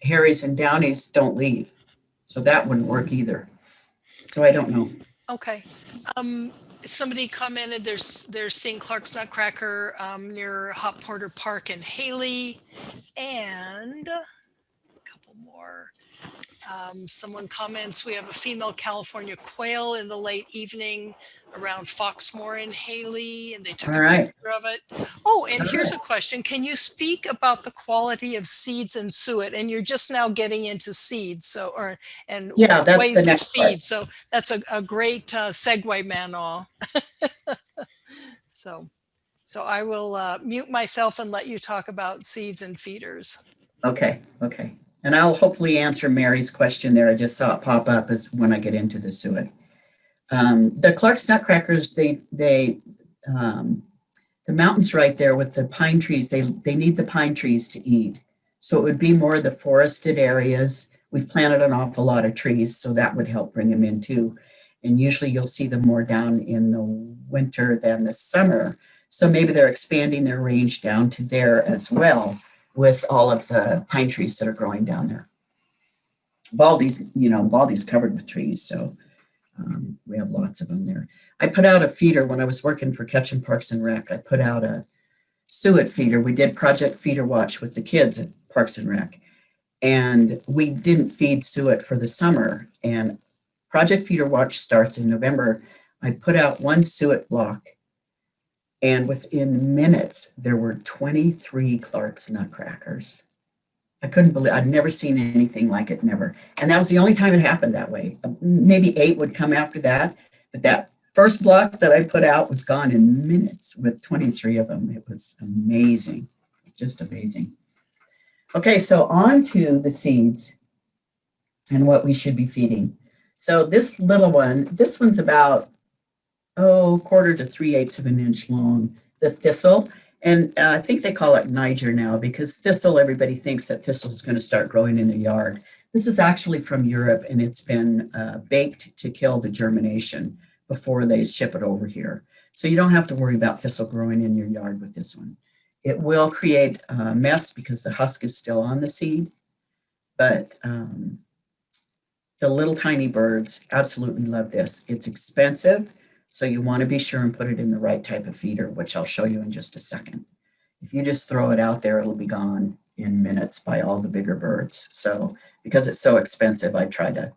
Harrys and Downies don't leave. So that wouldn't work either. So I don't know. Okay. Somebody commented they're seeing Clark's Nutcracker near Hop Porter Park in Hailey, and a couple more. Someone comments we have a female California quail in the late evening around Foxmore in Hailey, and they took a picture of it. Oh, and here's a question. Can you speak about the quality of seeds and suet? And you're just now getting into seeds, and that's ways the to next feed. part. So that's a great segue, Manon. So I will mute myself and let you talk about seeds and feeders. Okay. And I'll hopefully answer Mary's question there. I just saw it pop up as when I get into the suet. The Clark's Nutcrackers, the mountains right there with the pine trees, they need the pine trees to eat. So it would be more the forested areas. We've planted an awful lot of trees, so that would help bring them in too. And usually you'll see them more down in the winter than the summer. So maybe they're expanding their range down to there as well with all of the pine trees that are growing down there. Baldy's covered with trees, so we have lots of them there. I put out a feeder when I was working for Ketchum Parks and Rec. I put out a suet feeder. We did Project Feeder Watch with the kids at Parks and Rec, and we didn't feed suet for the summer. And Project Feeder Watch starts in November. I put out one suet block, and within minutes, there were 23 Clark's Nutcrackers. I couldn't believe, I'd never seen anything like it, never. And that was the only time it happened that way. Maybe 8 would come after that, but that first block that I put out was gone in minutes with 23 of them. It was amazing, just amazing. Okay, so on to the seeds and what we should be feeding. So this little one, this one's about, 1/4 to 3/8 of an inch long, the thistle. And I think they call it Niger now because thistle, everybody thinks that thistle is going to start growing in the yard. This is actually from Europe, and it's been baked to kill the germination before they ship it over here. So you don't have to worry about thistle growing in your yard with this one. It will create a mess because the husk is still on the seed, but the little tiny birds absolutely love this. It's expensive. So you want to be sure and put it in the right type of feeder, which I'll show you in just a second. If you just throw it out there, it'll be gone in minutes by all the bigger birds. So because it's so expensive, I try to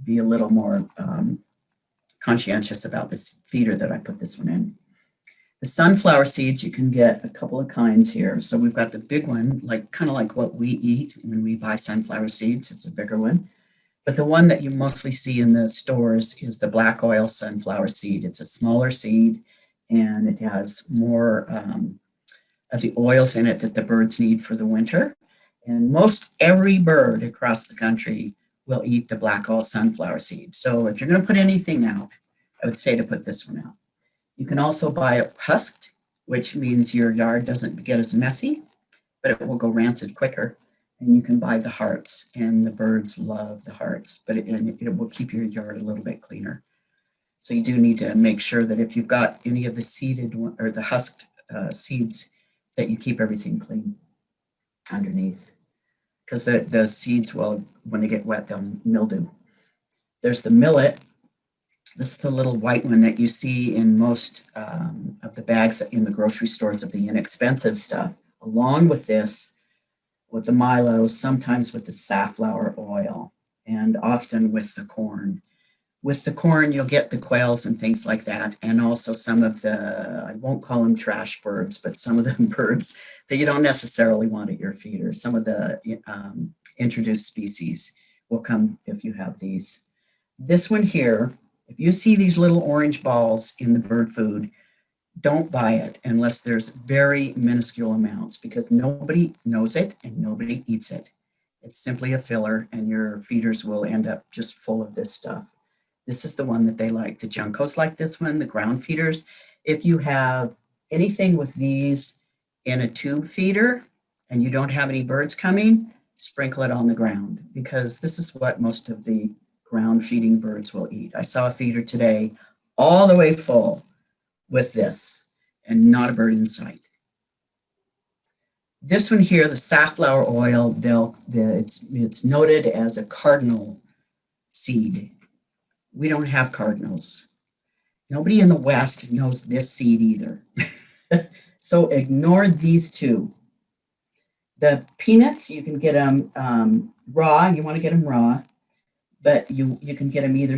be a little more conscientious about this feeder that I put this one in. The sunflower seeds, you can get a couple of kinds here. So we've got the big one, like kind of like what we eat when we buy sunflower seeds. It's a bigger one. But the one that you mostly see in the stores is the black oil sunflower seed. It's a smaller seed and it has more of the oils in it that the birds need for the winter. And most every bird across the country will eat the black oil sunflower seed. So if you're going to put anything out, I would say to put this one out. You can also buy it husked, which means your yard doesn't get as messy, but it will go rancid quicker. And you can buy the hearts, and the birds love the hearts, but it will keep your yard a little bit cleaner. So you do need to make sure that if you've got any of the seeded or the husked seeds, that you keep everything clean underneath, because the seeds will, when they get wet, they'll mildew. There's the millet. This is the little white one that you see in most of the bags in the grocery stores of the inexpensive stuff, along with this, with the milo, sometimes with the safflower oil, and often with the corn. With the corn, you'll get the quails and things like that, and also some of the, I won't call them trash birds, but some of the birds that you don't necessarily want at your feeder. Some of the introduced species will come if you have these. This one here, if you see these little orange balls in the bird food, don't buy it unless there's very minuscule amounts, because nobody knows it and nobody eats it. It's simply a filler, and your feeders will end up just full of this stuff. This is the one that they like. The juncos like this one, the ground feeders. If you have anything with these in a tube feeder and you don't have any birds coming, sprinkle it on the ground, because this is what most of the ground feeding birds will eat. I saw a feeder today all the way full with this and not a bird in sight. This one here, the safflower oil, it's noted as a cardinal seed. We don't have cardinals. Nobody in the West knows this seed either. So ignore these two. The peanuts, you can get them raw. You want to get them raw, but you can get them either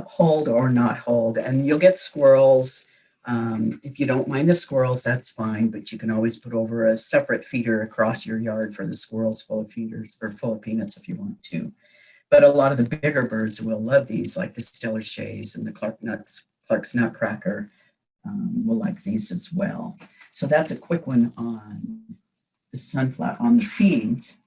hulled or not hulled, and you'll get squirrels. If you don't mind the squirrels, that's fine, but you can always put over a separate feeder across your yard for the squirrels full of feeders or full of peanuts if you want to. But a lot of the bigger birds will love these, like the Steller's shays and the Clark's nutcracker will like these as well. So that's a quick one on the sunflower, on the seeds.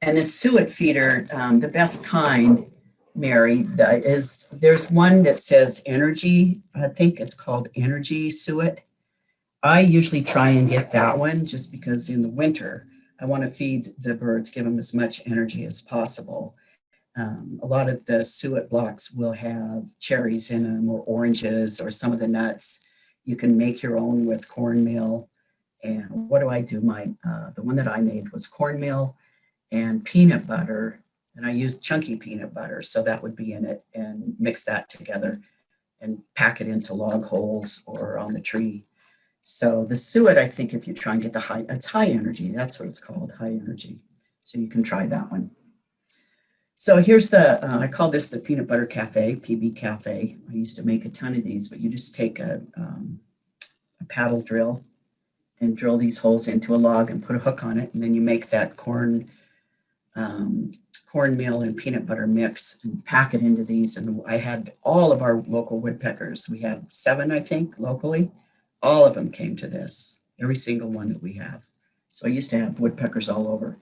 And the suet feeder, the best kind, Mary, there's one that says energy. I think it's called energy suet. I usually try and get that one just because in the winter, I want to feed the birds, give them as much energy as possible. A lot of the suet blocks will have cherries in them or oranges or some of the nuts. You can make your own with cornmeal. And what do I do? The one that I made was cornmeal and peanut butter. And I used chunky peanut butter, so that would be in it, and mix that together and pack it into log holes or on the tree. So the suet, I think if you try and get it's high energy. That's what it's called, high energy. So you can try that one. So here's I call this the peanut butter cafe, PB cafe. I used to make a ton of these, but you just take a paddle drill and drill these holes into a log and put a hook on it. And then you make that cornmeal and peanut butter mix and pack it into these. And I had all of our local woodpeckers. We have 7, I think, locally. All of them came to this, every single one that we have. So I used to have woodpeckers all over.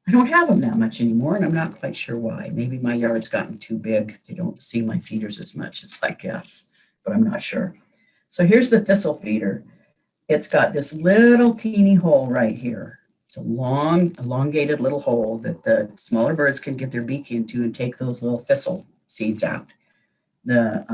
I don't have them that much anymore, and I'm not quite sure why. Maybe my yard's gotten too big. They don't see my feeders as much as I guess, but I'm not sure. So here's the thistle feeder. It's got this little teeny hole right here. It's a long, elongated little hole that the smaller birds can get their beak into and take those little thistle seeds out. The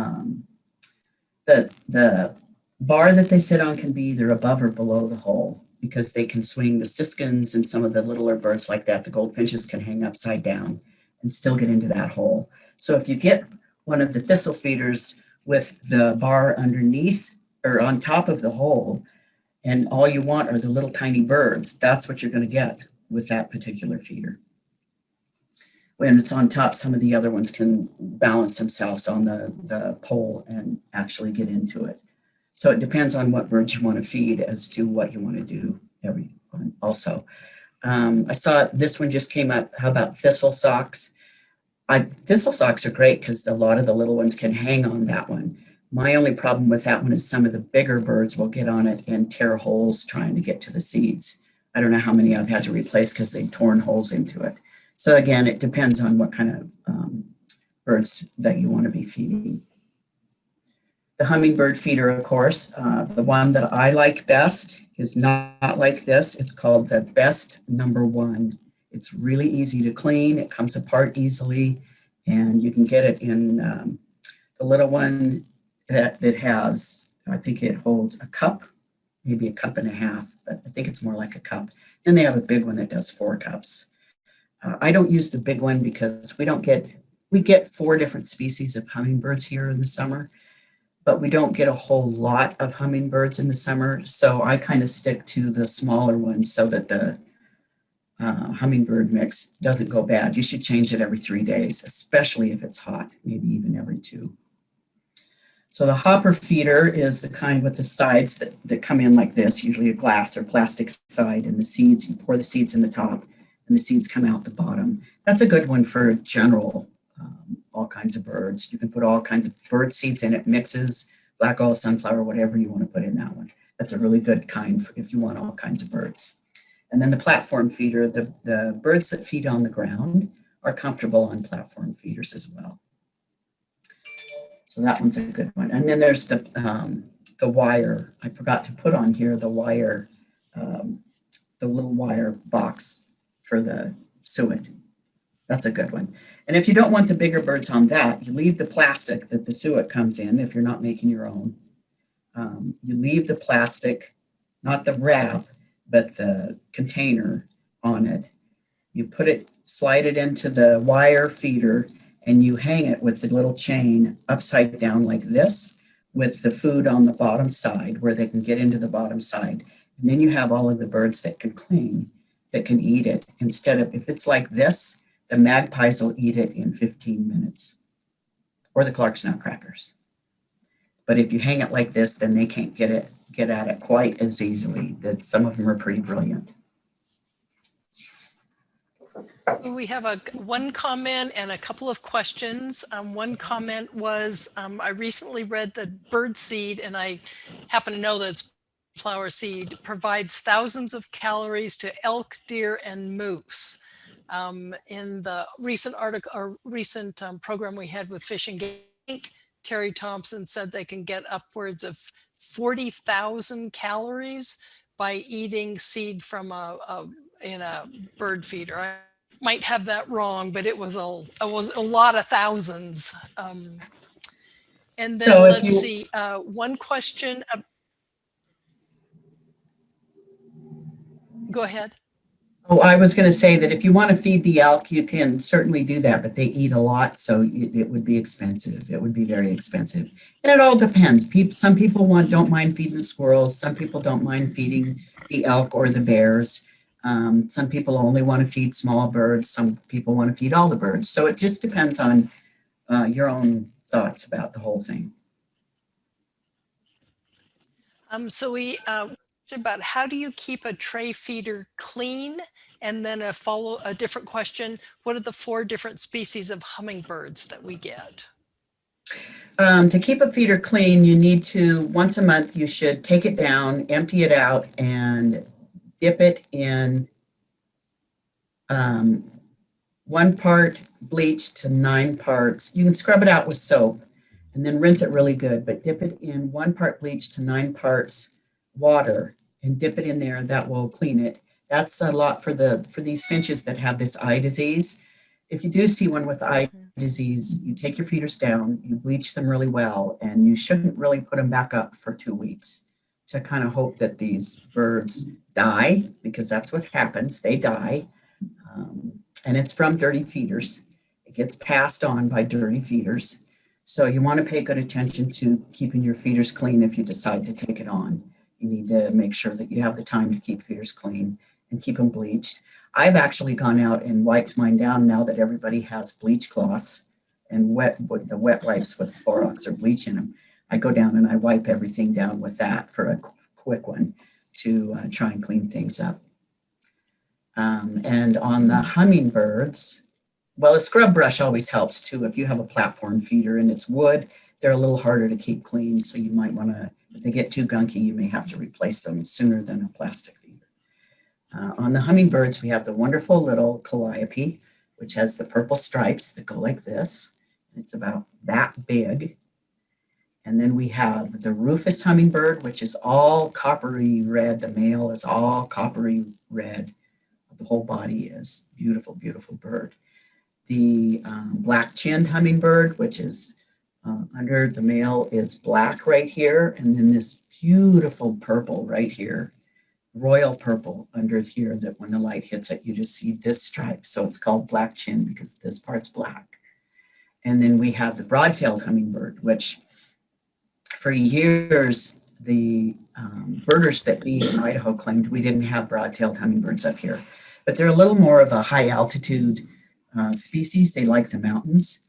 bar that they sit on can be either above or below the hole, because they can swing the siskens and some of the littler birds like that. The goldfinches can hang upside down and still get into that hole. So if you get one of the thistle feeders with the bar underneath or on top of the hole, and all you want are the little tiny birds, that's what you're going to get with that particular feeder. When it's on top, some of the other ones can balance themselves on the pole and actually get into it. So it depends on what birds you want to feed as to what you want to do also. I saw this one just came up. How about thistle socks? Thistle socks are great because a lot of the little ones can hang on that one. My only problem with that one is some of the bigger birds will get on it and tear holes trying to get to the seeds. I don't know how many I've had to replace because they've torn holes into it. So again, it depends on what kind of birds that you want to be feeding. The hummingbird feeder, of course, the one that I like best is not like this. It's called the Best #1. It's really easy to clean. It comes apart easily, and you can get it in the little one that has, I think it holds a cup, maybe a cup and a half, but I think it's more like a cup. And they have a big one that does 4 cups. I don't use the big one because we get 4 different species of hummingbirds here in the summer, but we don't get a whole lot of hummingbirds in the summer. So I kind of stick to the smaller ones so that the hummingbird mix doesn't go bad. You should change it every 3 days, especially if it's hot, maybe even every 2. So the hopper feeder is the kind with the sides that come in like this, usually a glass or plastic side, and the seeds, you pour the seeds in the top and the seeds come out the bottom. That's a good one for general, all kinds of birds. You can put all kinds of bird seeds in it, mixes, black oil, sunflower, whatever you want to put in that one. That's a really good kind if you want all kinds of birds. And then the platform feeder, the birds that feed on the ground are comfortable on platform feeders as well. So that one's a good one. And then there's the wire. I forgot to put on here the wire, the little wire box for the suet. That's a good one. And if you don't want the bigger birds on that, you leave the plastic that the suet comes in if you're not making your own. You leave the plastic, not the wrap, but the container on it. You put it, slide it into the wire feeder, and you hang it with the little chain upside down like this with the food on the bottom side where they can get into the bottom side. And then you have all of the birds that can cling, that can eat it. Instead of, if it's like this, the magpies will eat it in 15 minutes, or the Clark's nutcrackers. But if you hang it like this, then they can't get at it quite as easily. That some of them are pretty brilliant. We have one comment and a couple of questions. One comment was, I recently read that bird seed, and I happen to know that it's flower seed, provides thousands of calories to elk, deer, and moose. In the recent article or recent program we had with Fish and Game, Terry Thompson said they can get upwards of 40,000 calories by eating seed from in a bird feeder. I might have that wrong, but it was a lot of thousands. And then So let's see, one question. Go ahead. Oh, I was going to say that if you want to feed the elk, you can certainly do that, but they eat a lot, so it would be expensive. It would be very expensive. And it all depends. Some people don't mind feeding the squirrels. Some people don't mind feeding the elk or the bears. Some people only want to feed small birds. Some people want to feed all the birds. So it just depends on your own thoughts about the whole thing. So we about how do you keep a tray feeder clean? And then a different question, what are the 4 different species of hummingbirds that we get? To keep a feeder clean, you need to, once a month, you should take it down, empty it out, and dip it in 1 part bleach to 9 parts. You can scrub it out with soap and then rinse it really good, but dip it in 1 part bleach to 9 parts water and dip it in there, and that will clean it. That's a lot for these finches that have this eye disease. If you do see one with eye disease, you take your feeders down, you bleach them really well, and you shouldn't really put them back up for 2 weeks to kind of hope that these birds die, because that's what happens, they die. And it's from dirty feeders. It gets passed on by dirty feeders. So you want to pay good attention to keeping your feeders clean if you decide to take it on. You need to make sure that you have the time to keep feeders clean and keep them bleached. I've actually gone out and wiped mine down now that everybody has bleach cloths and the wet wipes with Clorox or bleach in them. I go down and I wipe everything down with that for a quick one to try and clean things up. And on the hummingbirds, well, a scrub brush always helps too. If you have a platform feeder and it's wood, they're a little harder to keep clean. So you might want to, if they get too gunky, you may have to replace them sooner than a plastic feeder. On the hummingbirds, we have the wonderful little calliope, which has the purple stripes that go like this. It's about that big. And then we have the rufous hummingbird, which is all coppery red. The male is all coppery red. The whole body is beautiful, beautiful bird. The black-chinned hummingbird, which is under the male, is black right here. And then this beautiful purple right here, royal purple under here, that when the light hits it, you just see this stripe. So it's called black chin because this part's black. And then we have the broad-tailed hummingbird, which for years, the birders that we in Idaho claimed we didn't have broad-tailed hummingbirds up here. But they're a little more of a high altitude species. They like the mountains,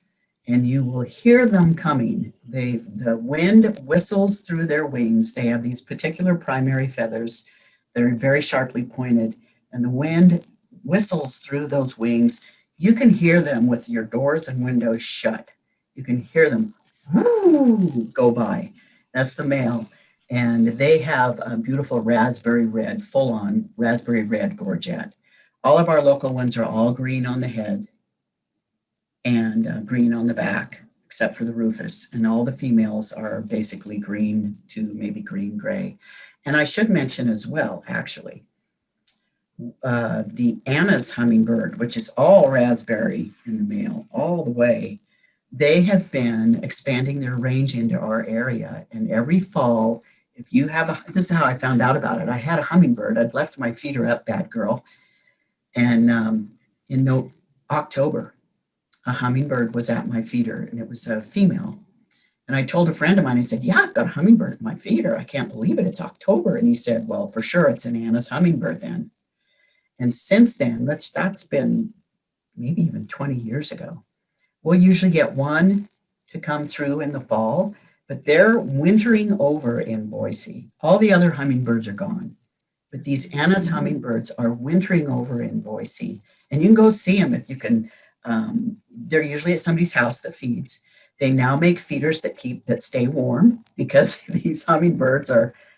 and you will hear them coming. The wind whistles through their wings. They have these particular primary feathers that are very sharply pointed, and the wind whistles through those wings. You can hear them with your doors and windows shut. You can hear them whoo, go by. That's the male. And they have a beautiful raspberry red, full-on raspberry red gorget. All of our local ones are all green on the head and green on the back, except for the rufous. And all the females are basically green to maybe green-gray. And I should mention as well, actually, the Anna's hummingbird, which is all raspberry in the male, all the way. They have been expanding their range into our area. And every fall, if you have this is how I found out about it. I had a hummingbird. I'd left my feeder up, bad girl. And in October, a hummingbird was at my feeder, and it was a female. And I told a friend of mine, I said, yeah, I've got a hummingbird in my feeder. I can't believe it. It's October. And he said, well, for sure, it's an Anna's hummingbird then. And since then, that's been maybe even 20 years ago. We'll usually get one to come through in the fall, but they're wintering over in Boise. All the other hummingbirds are gone. But these Anna's hummingbirds are wintering over in Boise. And you can go see them if you can. They're usually at somebody's house that feeds. They now make feeders that stay warm because these hummingbirds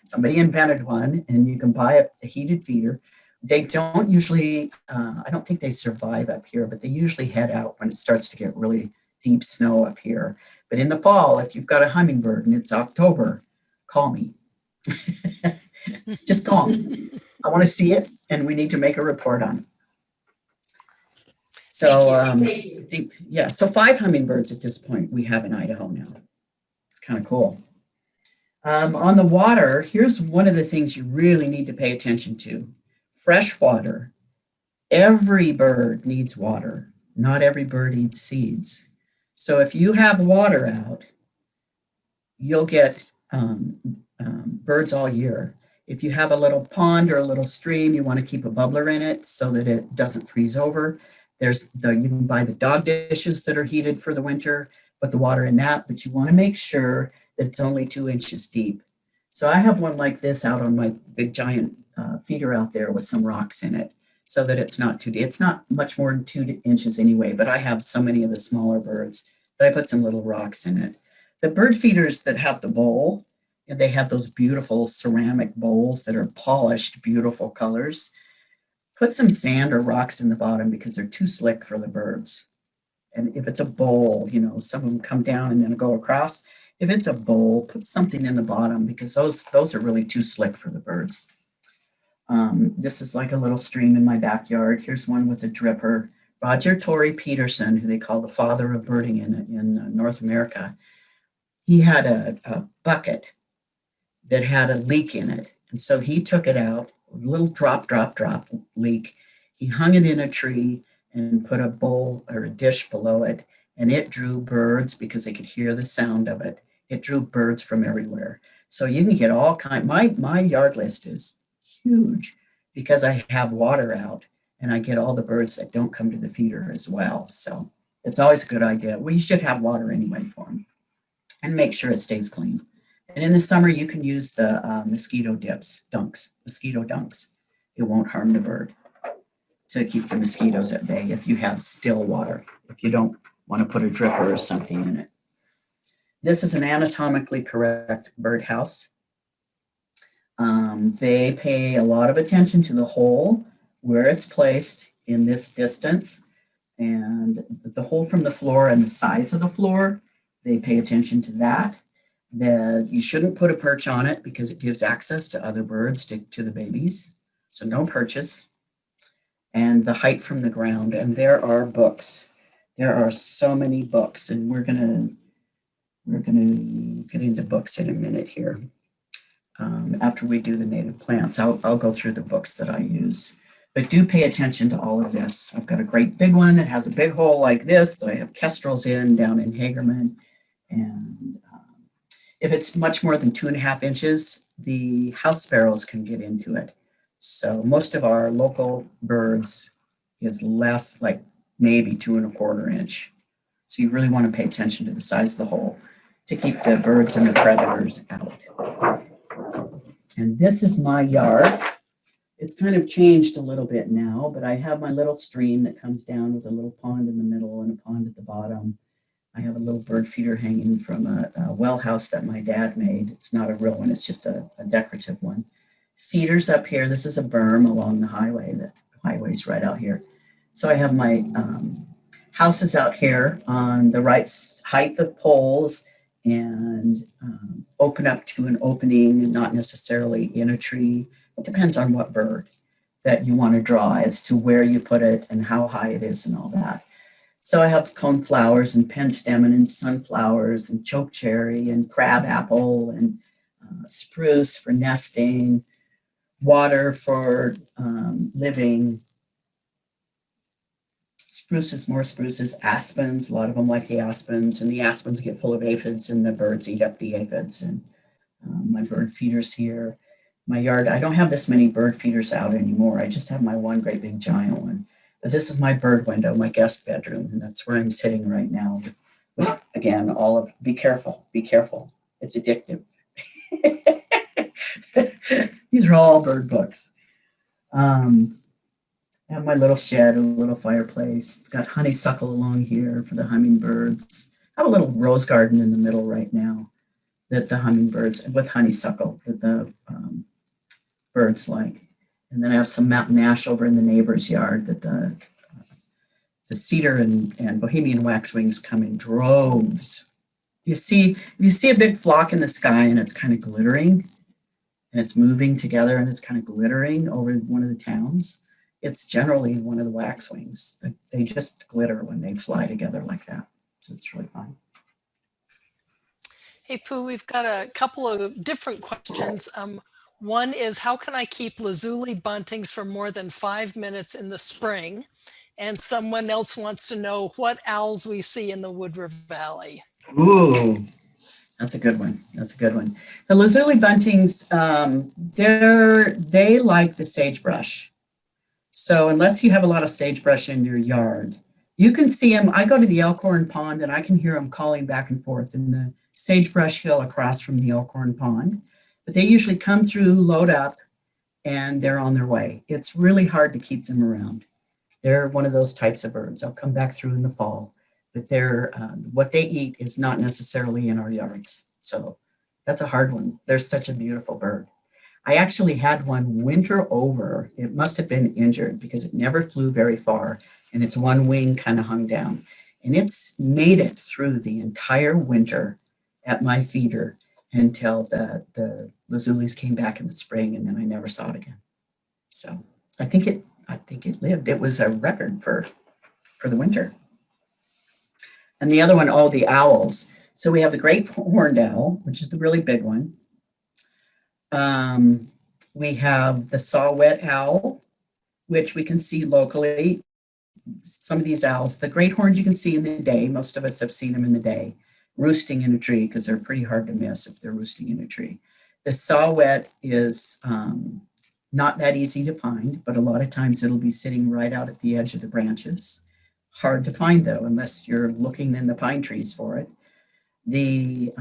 somebody invented one, and you can buy a heated feeder. They don't usually, I don't think they survive up here, but they usually head out when it starts to get really deep snow up here. But in the fall, if you've got a hummingbird and it's October, call me. Just call me. I want to see it, and we need to make a report on it. So I think, yeah, so 5 hummingbirds at this point we have in Idaho now. It's kind of cool. On the water, here's one of the things you really need to pay attention to. Fresh water. Every bird needs water. Not every bird eats seeds. So if you have water out, you'll get birds all year. If you have a little pond or a little stream, you want to keep a bubbler in it so that it doesn't freeze over. You can buy the dog dishes that are heated for the winter, put the water in that, but you want to make sure that it's only 2 inches deep. So I have one like this out on my big giant feeder out there with some rocks in it so that it's not too deep. It's not much more than 2 inches anyway, but I have so many of the smaller birds that I put some little rocks in it. The bird feeders that have the bowl, and they have those beautiful ceramic bowls that are polished, beautiful colors. Put some sand or rocks in the bottom because they're too slick for the birds. And if it's a bowl, some of them come down and then go across. If it's a bowl, put something in the bottom because those are really too slick for the birds. This is like a little stream in my backyard. Here's one with a dripper. Roger Torrey Peterson, who they call the father of birding in North America, he had a bucket that had a leak in it. And so he took it out, a little drop leak. He hung it in a tree and put a bowl or a dish below it. And it drew birds because they could hear the sound of it. It drew birds from everywhere. So you can get all kinds. My yard list is huge because I have water out and I get all the birds that don't come to the feeder as well. So it's always a good idea. Well, you should have water anyway for them and make sure it stays clean. And in the summer, you can use the mosquito dunks. It won't harm the bird to keep the mosquitoes at bay if you have still water, if you don't want to put a dripper or something in it. This is an anatomically correct birdhouse. They pay a lot of attention to the hole, where it's placed in this distance, and the hole from the floor and the size of the floor. They pay attention to that. You shouldn't put a perch on it because it gives access to other birds, to the babies. So no perches. And the height from the ground. And there are books. There are so many books, and we're gonna get into books in a minute here. After we do the native plants, I'll go through the books that I use. But do pay attention to all of this. I've got a great big one that has a big hole like this that I have kestrels in down in Hagerman. And if it's much more than 2.5 inches, the house sparrows can get into it. So most of our local birds is less, like maybe 2¼ inch. So you really want to pay attention to the size of the hole to keep the birds and the predators out. And this is my yard. It's kind of changed a little bit now, but I have my little stream that comes down with a little pond in the middle and a pond at the bottom. I have a little bird feeder hanging from a well house that my dad made. It's not a real one, it's just a decorative one. Feeders up here. This is a berm along the highway. The highway's right out here. So I have my houses out here on the right height of poles, and open up to an opening, not necessarily in a tree. It depends on what bird that you want to draw as to where you put it and how high it is and all that. So I have coneflowers and penstemon and sunflowers and chokecherry and crabapple and spruce for nesting, water for living, spruces, more spruces, aspens. A lot of them like the aspens, and the aspens get full of aphids, and the birds eat up the aphids. And my bird feeders here. My yard, I don't have this many bird feeders out anymore. I just have my one great big giant one. But this is my bird window, my guest bedroom, and that's where I'm sitting right now. With, again, all of, be careful, it's addictive. These are all bird books. I have my little shed, a little fireplace. It's got honeysuckle along here for the hummingbirds. I have a little rose garden in the middle right now that the hummingbirds, with honeysuckle, that the birds like. And then I have some mountain ash over in the neighbor's yard that the cedar and Bohemian waxwings come in droves. You see a big flock in the sky and it's kind of glittering and it's moving together and it's kind of glittering over one of the towns. It's generally one of the waxwings. They just glitter when they fly together like that. So it's really fun. Hey, Pooh, we've got a couple of different questions. One is, how can I keep lazuli buntings for more than 5 minutes in the spring? And someone else wants to know what owls we see in the Wood River Valley. Ooh, that's a good one. That's a good one. The lazuli buntings, they like the sagebrush. So unless you have a lot of sagebrush in your yard, you can see them. I go to the Elkhorn Pond and I can hear them calling back and forth in the sagebrush hill across from the Elkhorn Pond. But they usually come through, load up, and they're on their way. It's really hard to keep them around. They're one of those types of birds. They'll come back through in the fall, but they're what they eat is not necessarily in our yards. So that's a hard one. They're such a beautiful bird. I actually had one winter over. It must have been injured because it never flew very far, and its one wing kind of hung down. And it's made it through the entire winter at my feeder until the lazulis came back in the spring, and then I never saw it again. So I think it lived. It was a record for the winter. And the other one, oh, the owls. So we have the great horned owl, which is the really big one. We have the saw-whet owl, which we can see locally. Some of these owls, the great horns you can see in the day. Most of us have seen them in the day, roosting in a tree because they're pretty hard to miss if they're roosting in a tree. The saw-whet is not that easy to find, but a lot of times it'll be sitting right out at the edge of the branches. Hard to find though, unless you're looking in the pine trees for it. The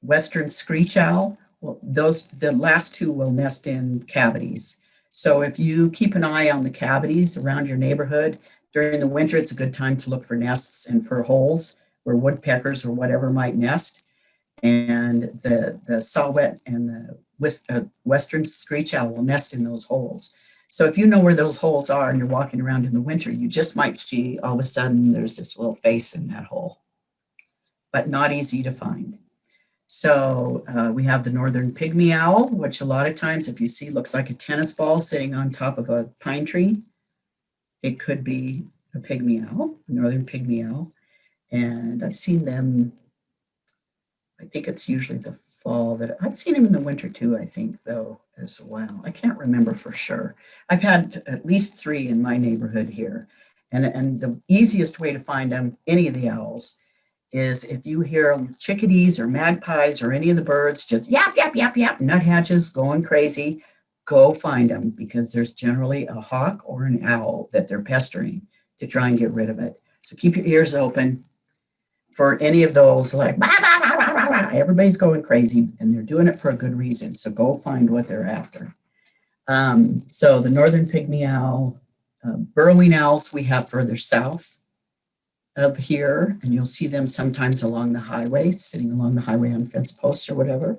Western screech owl, well, the last two will nest in cavities. So if you keep an eye on the cavities around your neighborhood, during the winter, it's a good time to look for nests and for holes where woodpeckers or whatever might nest. And the saw-whet and the Western screech owl will nest in those holes. So if you know where those holes are and you're walking around in the winter, you just might see all of a sudden there's this little face in that hole, but not easy to find. So we have the northern pygmy owl, which a lot of times if you see looks like a tennis ball sitting on top of a pine tree. It could be a pygmy owl, northern pygmy owl. And I've seen them, I think it's usually the fall that I've seen them in the winter too, I think though, as well. I can't remember for sure. I've had at least 3 in my neighborhood here. And the easiest way to find them, any of the owls, is if you hear chickadees or magpies or any of the birds just yap, yap, yap, yap, nuthatches going crazy, go find them, because there's generally a hawk or an owl that they're pestering to try and get rid of it. So keep your ears open for any of those, like bah, bah, bah, bah, bah, bah. Everybody's going crazy and they're doing it for a good reason. So go find what they're after. So the northern pygmy owl, burrowing owls we have further south of here, and you'll see them sometimes along the highway, sitting along the highway on fence posts or whatever.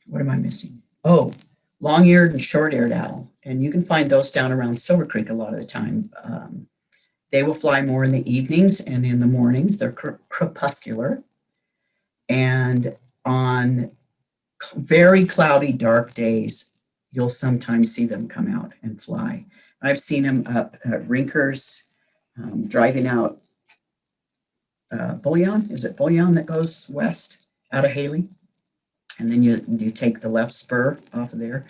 What am I missing? Oh, long-eared and short-eared owl. And you can find those down around Silver Creek a lot of the time. They will fly more in the evenings and in the mornings. They're crepuscular. And on very cloudy, dark days, you'll sometimes see them come out and fly. I've seen them up at Rinkers, driving out Bullion. Is it Bullion that goes west out of Hailey? And then you take the left spur off of there.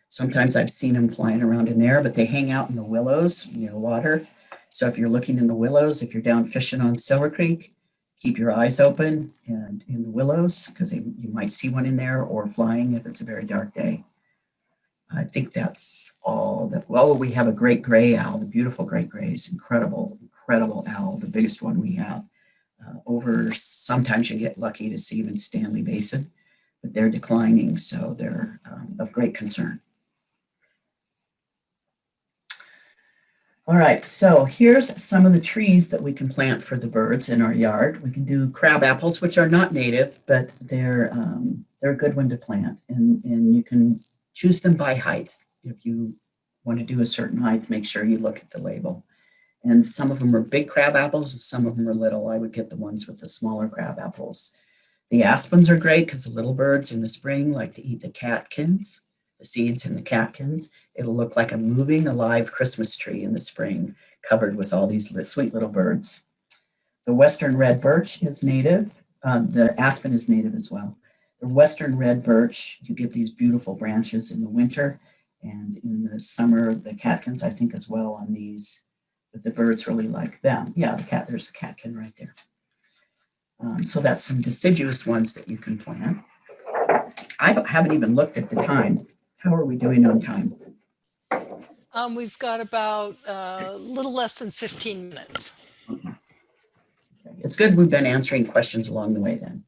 Sometimes I've seen them flying around in there, but they hang out in the willows near water. So if you're looking in the willows, if you're down fishing on Silver Creek, keep your eyes open and in the willows, because you might see one in there, or flying if it's a very dark day. I think that's all that. Well, we have a great gray owl, the beautiful great grays, incredible, incredible owl, the biggest one we have. Sometimes you get lucky to see them in Stanley Basin, but they're declining, so they're of great concern. All right, so here's some of the trees that we can plant for the birds in our yard. We can do crab apples, which are not native, but they're a good one to plant, and you can choose them by height. If you want to do a certain height, make sure you look at the label. And some of them are big crab apples, and some of them are little. I would get the ones with the smaller crab apples. The aspens are great because the little birds in the spring like to eat the catkins, the seeds in the catkins. It'll look like a moving, alive Christmas tree in the spring, covered with all these sweet little birds. The western red birch is native. The aspen is native as well. The western red birch, you get these beautiful branches in the winter, and in the summer, the catkins, I think, as well on these, but the birds really like them. Yeah, there's the catkin right there. So that's some deciduous ones that you can plant. I haven't even looked at the time. How are we doing on time? We've got about a little less than 15 minutes. Okay. It's good we've been answering questions along the way then.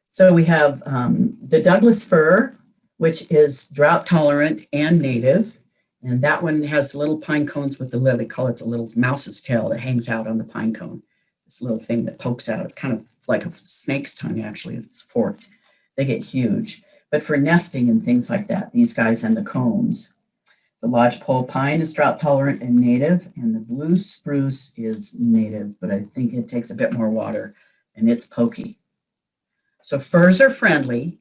So we have the Douglas fir, which is drought tolerant and native. And that one has little pine cones with the little, they call it a little mouse's tail that hangs out on the pine cone. This little thing that pokes out. It's kind of like a snake's tongue, actually. It's forked. They get huge. But for nesting and things like that, these guys and the cones. The lodgepole pine is drought tolerant and native, and the blue spruce is native, but I think it takes a bit more water, and it's pokey. So firs are friendly.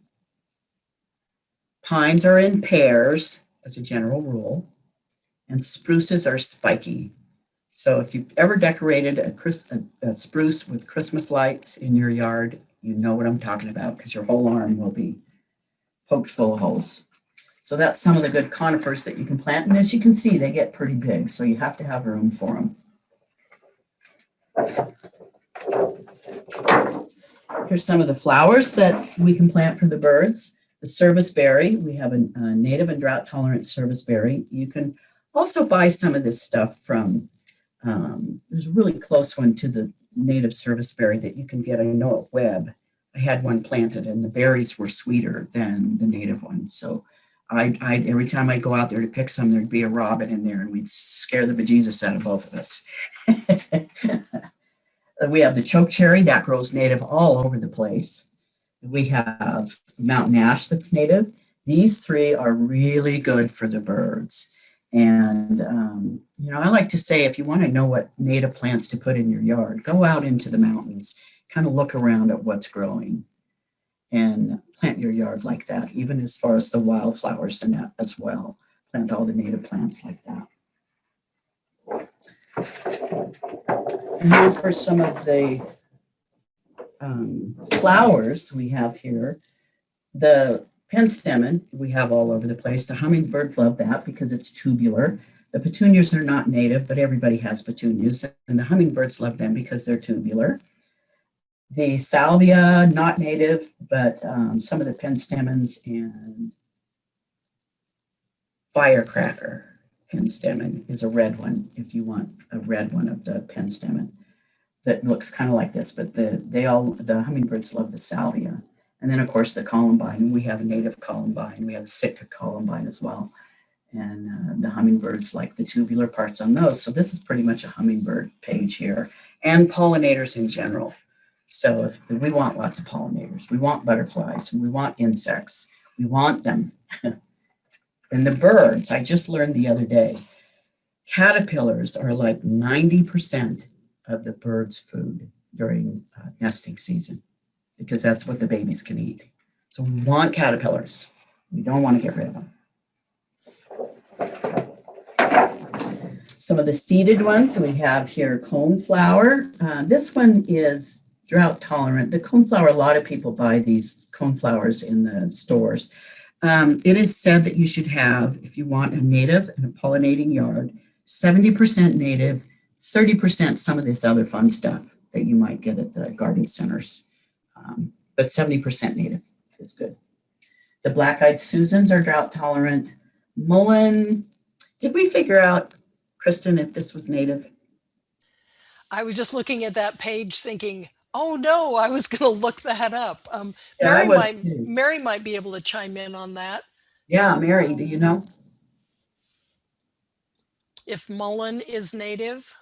Pines are in pairs as a general rule, and spruces are spiky. So if you've ever decorated a spruce with Christmas lights in your yard, you know what I'm talking about, because your whole arm will be poked full of holes. So that's some of the good conifers that you can plant. And as you can see, they get pretty big, so you have to have room for them. Here's some of the flowers that we can plant for the birds. The serviceberry, we have a native and drought tolerant serviceberry. You can also buy some of this stuff from, there's a really close one to the native serviceberry that you can get, I know at Webb. I had one planted and the berries were sweeter than the native one. So I every time I'd go out there to pick some, there'd be a robin in there and we'd scare the bejesus out of both of us. We have the chokecherry that grows native all over the place. We have mountain ash that's native. These three are really good for the birds. And, you know, I like to say, if you want to know what native plants to put in your yard, go out into the mountains, kind of look around at what's growing and plant your yard like that, even as far as the wildflowers and that as well. Plant all the native plants like that. And then for some of the flowers we have here, the penstemon we have all over the place. The hummingbird love that because it's tubular. The petunias are not native, but everybody has petunias, and the hummingbirds love them because they're tubular. The salvia, not native, but some of the penstemons and firecracker penstemon is a red one, if you want a red one of the penstemon that looks kind of like this, but the hummingbirds love the salvia. And then, of course, the columbine. We have a native columbine. We have the Sitka columbine as well. And the hummingbirds like the tubular parts on those. So this is pretty much a hummingbird page here. And pollinators in general. So if we want lots of pollinators. We want butterflies. And we want insects. We want them. And the birds, I just learned the other day, caterpillars are like 90% of the bird's food during nesting season, because that's what the babies can eat. So we want caterpillars. We don't want to get rid of them. Some of the seeded ones we have here, coneflower. This one is drought tolerant. The coneflower, a lot of people buy these coneflowers in the stores. It is said that you should have, if you want a native and a pollinating yard, 70% native, 30% some of this other fun stuff that you might get at the garden centers. But 70% native is good. The black-eyed Susans are drought tolerant. Mullein, did we figure out, Kristen, if this was native? I was just looking at that page thinking, oh no, I was going to look that up. Yeah, Mary might be able to chime in on that. Yeah, Mary, do you know? If mullein is native.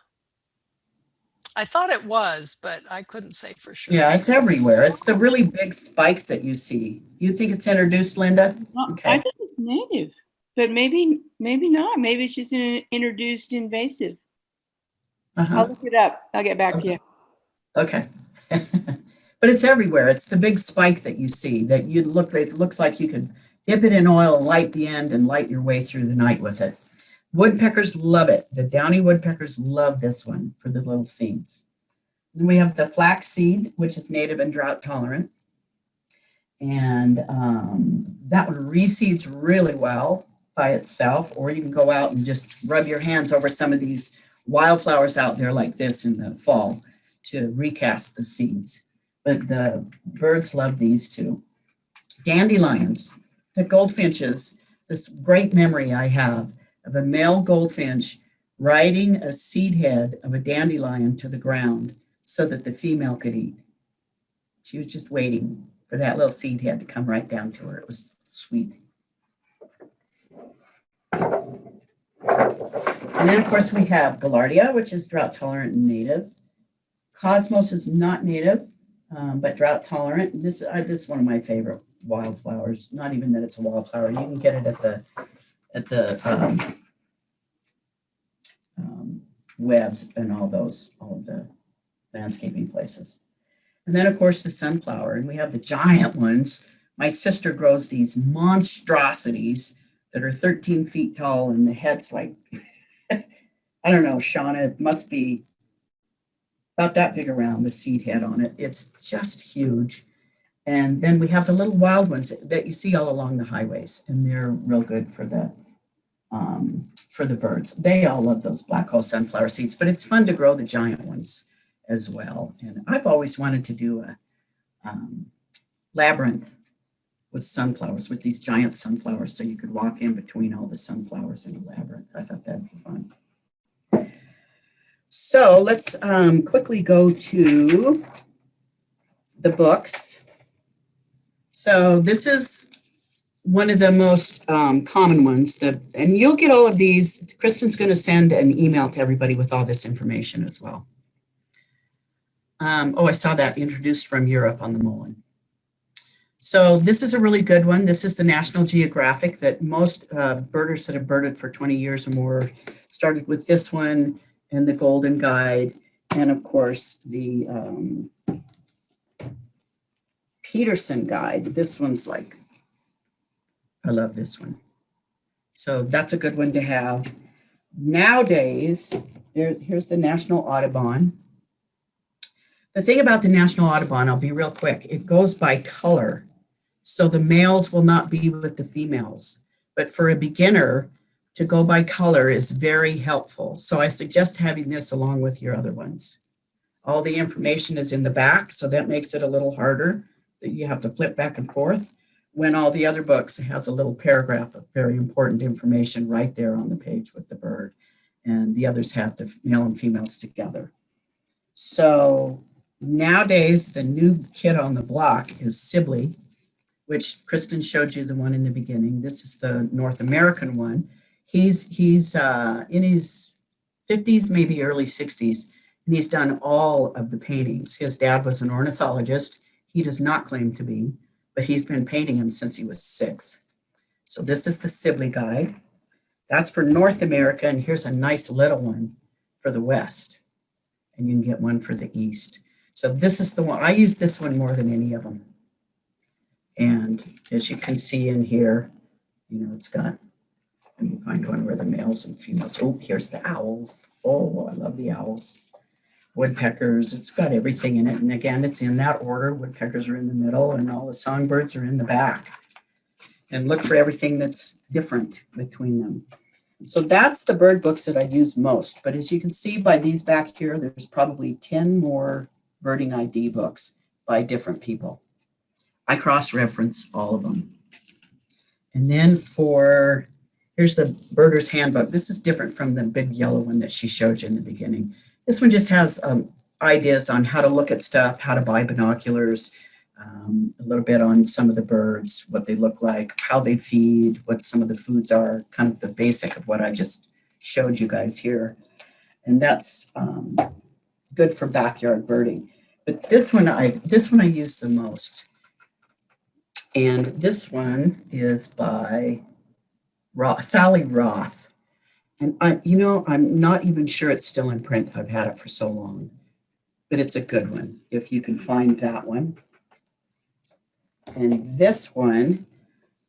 I thought it was, but I couldn't say for sure. Yeah, it's everywhere. It's the really big spikes that you see. You think it's introduced, Linda? Well, Okay. I think it's native, but maybe not. Maybe it's just an introduced invasive. I'll look it up. I'll get back to you. Okay. But it's everywhere. It's the big spike that you see that it looks like you could dip it in oil and light the end and light your way through the night with it. Woodpeckers love it. The downy woodpeckers love this one for the little seeds. Then we have the flaxseed, which is native and drought tolerant. And that one reseeds really well by itself, or you can go out and just rub your hands over some of these wildflowers out there like this in the fall to recast the seeds. But the birds love these too. Dandelions, the goldfinches, this great memory I have of a male goldfinch riding a seed head of a dandelion to the ground so that the female could eat. She was just waiting for that little seed head to come right down to her. It was sweet. And then, of course, we have Gaillardia, which is drought tolerant and native. Cosmos is not native, but drought tolerant. This is one of my favorite wildflowers. Not even that it's a wildflower. You can get it at the Webs and all of the landscaping places. And then, of course, the sunflower. And we have the giant ones. My sister grows these monstrosities that are 13 feet tall, and the head's like, I don't know, Shauna, it must be about that big around, the seed head on it. It's just huge. And then we have the little wild ones that you see all along the highways, and they're real good for the birds. They all love those black hole sunflower seeds, but it's fun to grow the giant ones as well. And I've always wanted to do a labyrinth with sunflowers, with these giant sunflowers, so you could walk in between all the sunflowers in a labyrinth. I thought that'd be fun. So let's quickly go to the books. So this is one of the most common ones, and you'll get all of these. Kristen's going to send an email to everybody with all this information as well. Oh, I saw that introduced from Europe on the Mullen. So this is a really good one. This is the National Geographic that most birders that have birded for 20 years or more started with this one and the Golden Guide, and of course the Peterson Guide. This one's like, I love this one. So that's a good one to have. Nowadays, here's the National Audubon. The thing about the National Audubon, I'll be real quick, it goes by color. So the males will not be with the females. But for a beginner, to go by color is very helpful. So I suggest having this along with your other ones. All the information is in the back, so that makes it a little harder that you have to flip back and forth. When all the other books, it has a little paragraph of very important information right there on the page with the bird. And the others have the male and females together. So nowadays, the new kid on the block is Sibley, which Kristen showed you the one in the beginning. This is the North American one. He's in his 50s, maybe early 60s, and he's done all of the paintings. His dad was an ornithologist. He does not claim to be, but he's been painting him since he was 6. So this is the Sibley Guide. That's for North America, and here's a nice little one for the West. And you can get one for the East. So this is the one, I use this one more than any of them. And as you can see in here, you know, it's got, let me find one where the males and females, oh, here's the owls. Oh, I love the owls. Woodpeckers, it's got everything in it. And again, it's in that order. Woodpeckers are in the middle and all the songbirds are in the back. And look for everything that's different between them. So that's the bird books that I use most. But as you can see by these back here, there's probably 10 more birding ID books by different people. I cross-reference all of them. And then here's the Birder's Handbook. This is different from the big yellow one that she showed you in the beginning. This one just has ideas on how to look at stuff, how to buy binoculars, a little bit on some of the birds, what they look like, how they feed, what some of the foods are, kind of the basic of what I just showed you guys here. And that's good for backyard birding. But this one I use the most. And this one is by Sally Roth. And I'm not even sure it's still in print. I've had it for so long, but it's a good one if you can find that one. And this one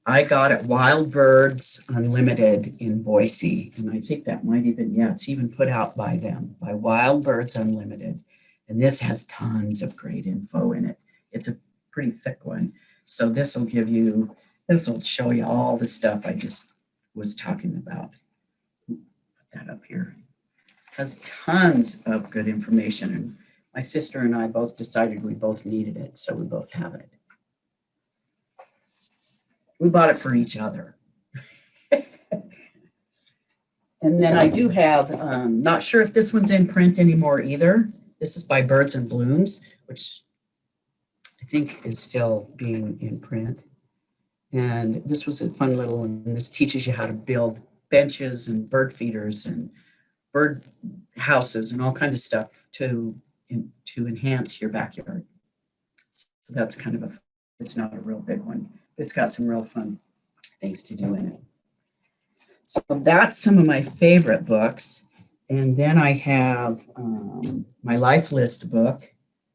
I got at Wild Birds Unlimited in Boise. And I think that might even, yeah, it's even put out by them, by Wild Birds Unlimited. And this has tons of great info in it. It's a pretty thick one. So this will show you all the stuff I just was talking about. Put that up here. It has tons of good information. And my sister and I both decided we both needed it, so we both have it. We bought it for each other. And then I do have, not sure if this one's in print anymore either. This is by Birds and Blooms, which I think is still being in print. And this was a fun little one. This teaches you how to build benches and bird feeders and bird houses and all kinds of stuff to enhance your backyard. So that's kind of it's not a real big one. It's got some real fun things to do in it. So that's some of my favorite books. And then I have my Life List book,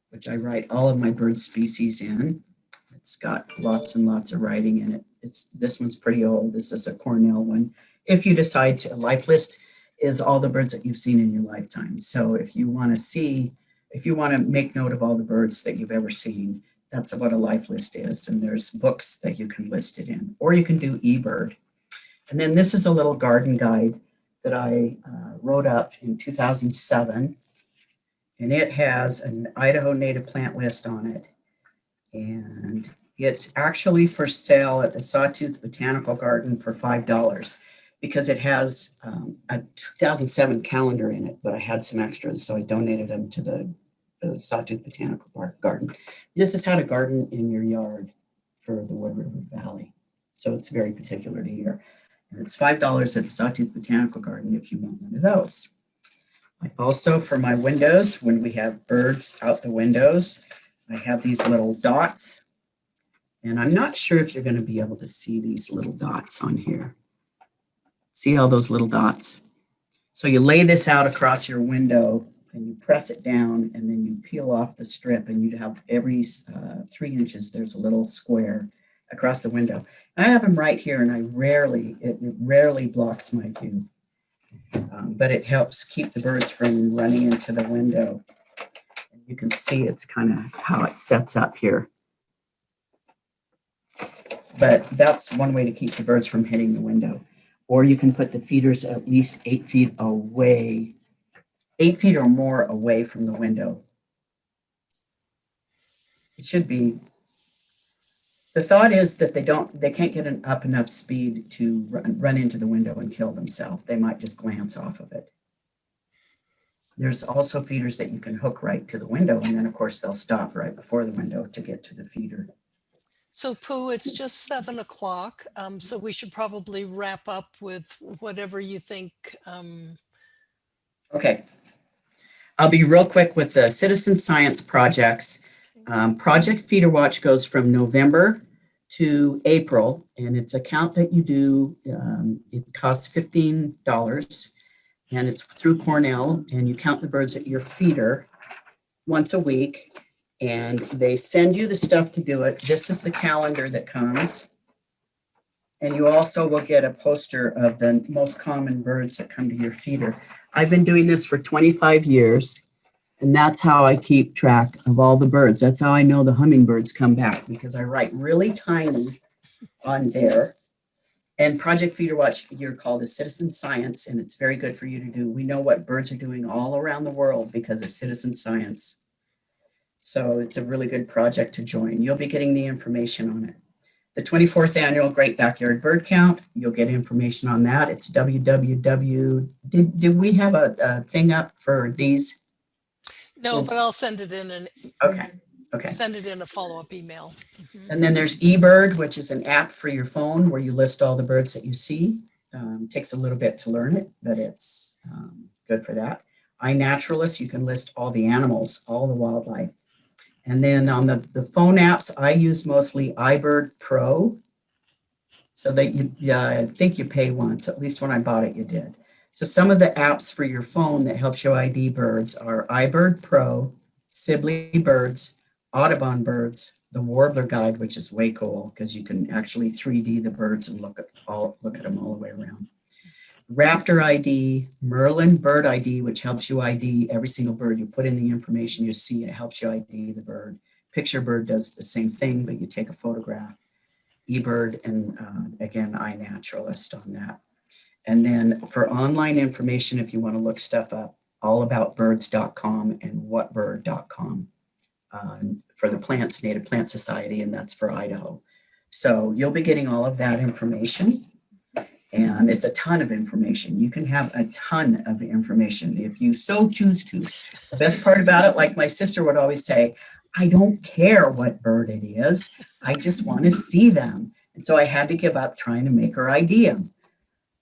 which I write all of my bird species in. It's got lots and lots of writing in it. This one's pretty old. This is a Cornell one. If you decide to, a Life List is all the birds that you've seen in your lifetime. So if you want to make note of all the birds that you've ever seen, that's what a Life List is. And there's books that you can list it in, or you can do eBird. And then this is a little garden guide that I wrote up in 2007. And it has an Idaho native plant list on it. And it's actually for sale at the Sawtooth Botanical Garden for $5. because it has a 2007 calendar in it, but I had some extras, so I donated them to the Sawtooth Botanical Garden. This is how to garden in your yard for the Wood River Valley. So it's very particular to here. And it's $5 at the Sawtooth Botanical Garden if you want one of those. I also, for my windows, when we have birds out the windows, I have these little dots. And I'm not sure if you're going to be able to see these little dots on here. See all those little dots? So you lay this out across your window and you press it down, and then you peel off the strip, and you have every 3 inches, there's a little square across the window. I have them right here, and it rarely blocks my view, but it helps keep the birds from running into the window. You can see it's kind of how it sets up here. But that's one way to keep the birds from hitting the window. Or you can put the feeders at least 8 feet away, 8 feet or more away from the window. It should be. The thought is that they can't get an up enough speed to run into the window and kill themselves. They might just glance off of it. There's also feeders that you can hook right to the window, and then of course they'll stop right before the window to get to the feeder. So Pooh, it's just 7 o'clock, so we should probably wrap up with whatever you think. Okay, I'll be real quick with the citizen science projects. Project Feeder Watch goes from November to April, and it's a count that you do. It costs $15, and it's through Cornell, and you count the birds at your feeder once a week. And they send you the stuff to do it, just as the calendar that comes. And you also will get a poster of the most common birds that come to your feeder. I've been doing this for 25 years, and that's how I keep track of all the birds. That's how I know the hummingbirds come back, because I write really tiny on there. And Project Feeder Watch, you're called a citizen science, and it's very good for you to do. We know what birds are doing all around the world because of citizen science. So it's a really good project to join. You'll be getting the information on it. The 24th annual Great Backyard Bird Count, you'll get information on that. It's www. Did we have a thing up for these? No, but I'll send it in Okay. Send it in a follow-up email. And then there's eBird, which is an app for your phone where you list all the birds that you see. Takes a little bit to learn it, but it's good for that. iNaturalist, you can list all the animals, all the wildlife. And then on the phone apps, I use mostly iBird Pro. So that I think you pay once, at least when I bought it, you did. So some of the apps for your phone that helps you ID birds are iBird Pro, Sibley Birds, Audubon Birds, the Warbler Guide, which is way cool because you can actually 3D the birds and look at them all the way around. Raptor ID, Merlin Bird ID, which helps you ID every single bird. You put in the information you see, it helps you ID the bird. Picture Bird does the same thing, but you take a photograph. eBird and again, iNaturalist on that. And then for online information, if you want to look stuff up, allaboutbirds.com and whatbird.com for the Plants, Native Plant Society, and that's for Idaho. So you'll be getting all of that information. And it's a ton of information. You can have a ton of information if you so choose to. The best part about it, like my sister would always say, I don't care what bird it is. I just want to see them. And so I had to give up trying to make her ID them.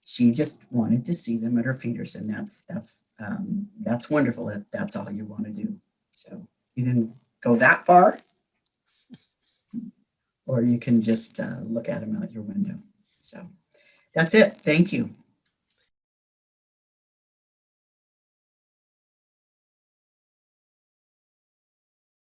She just wanted to see them at her feeders, and that's wonderful if that's all you want to do. So you can go that far, or you can just look at them out your window. So that's it. Thank you.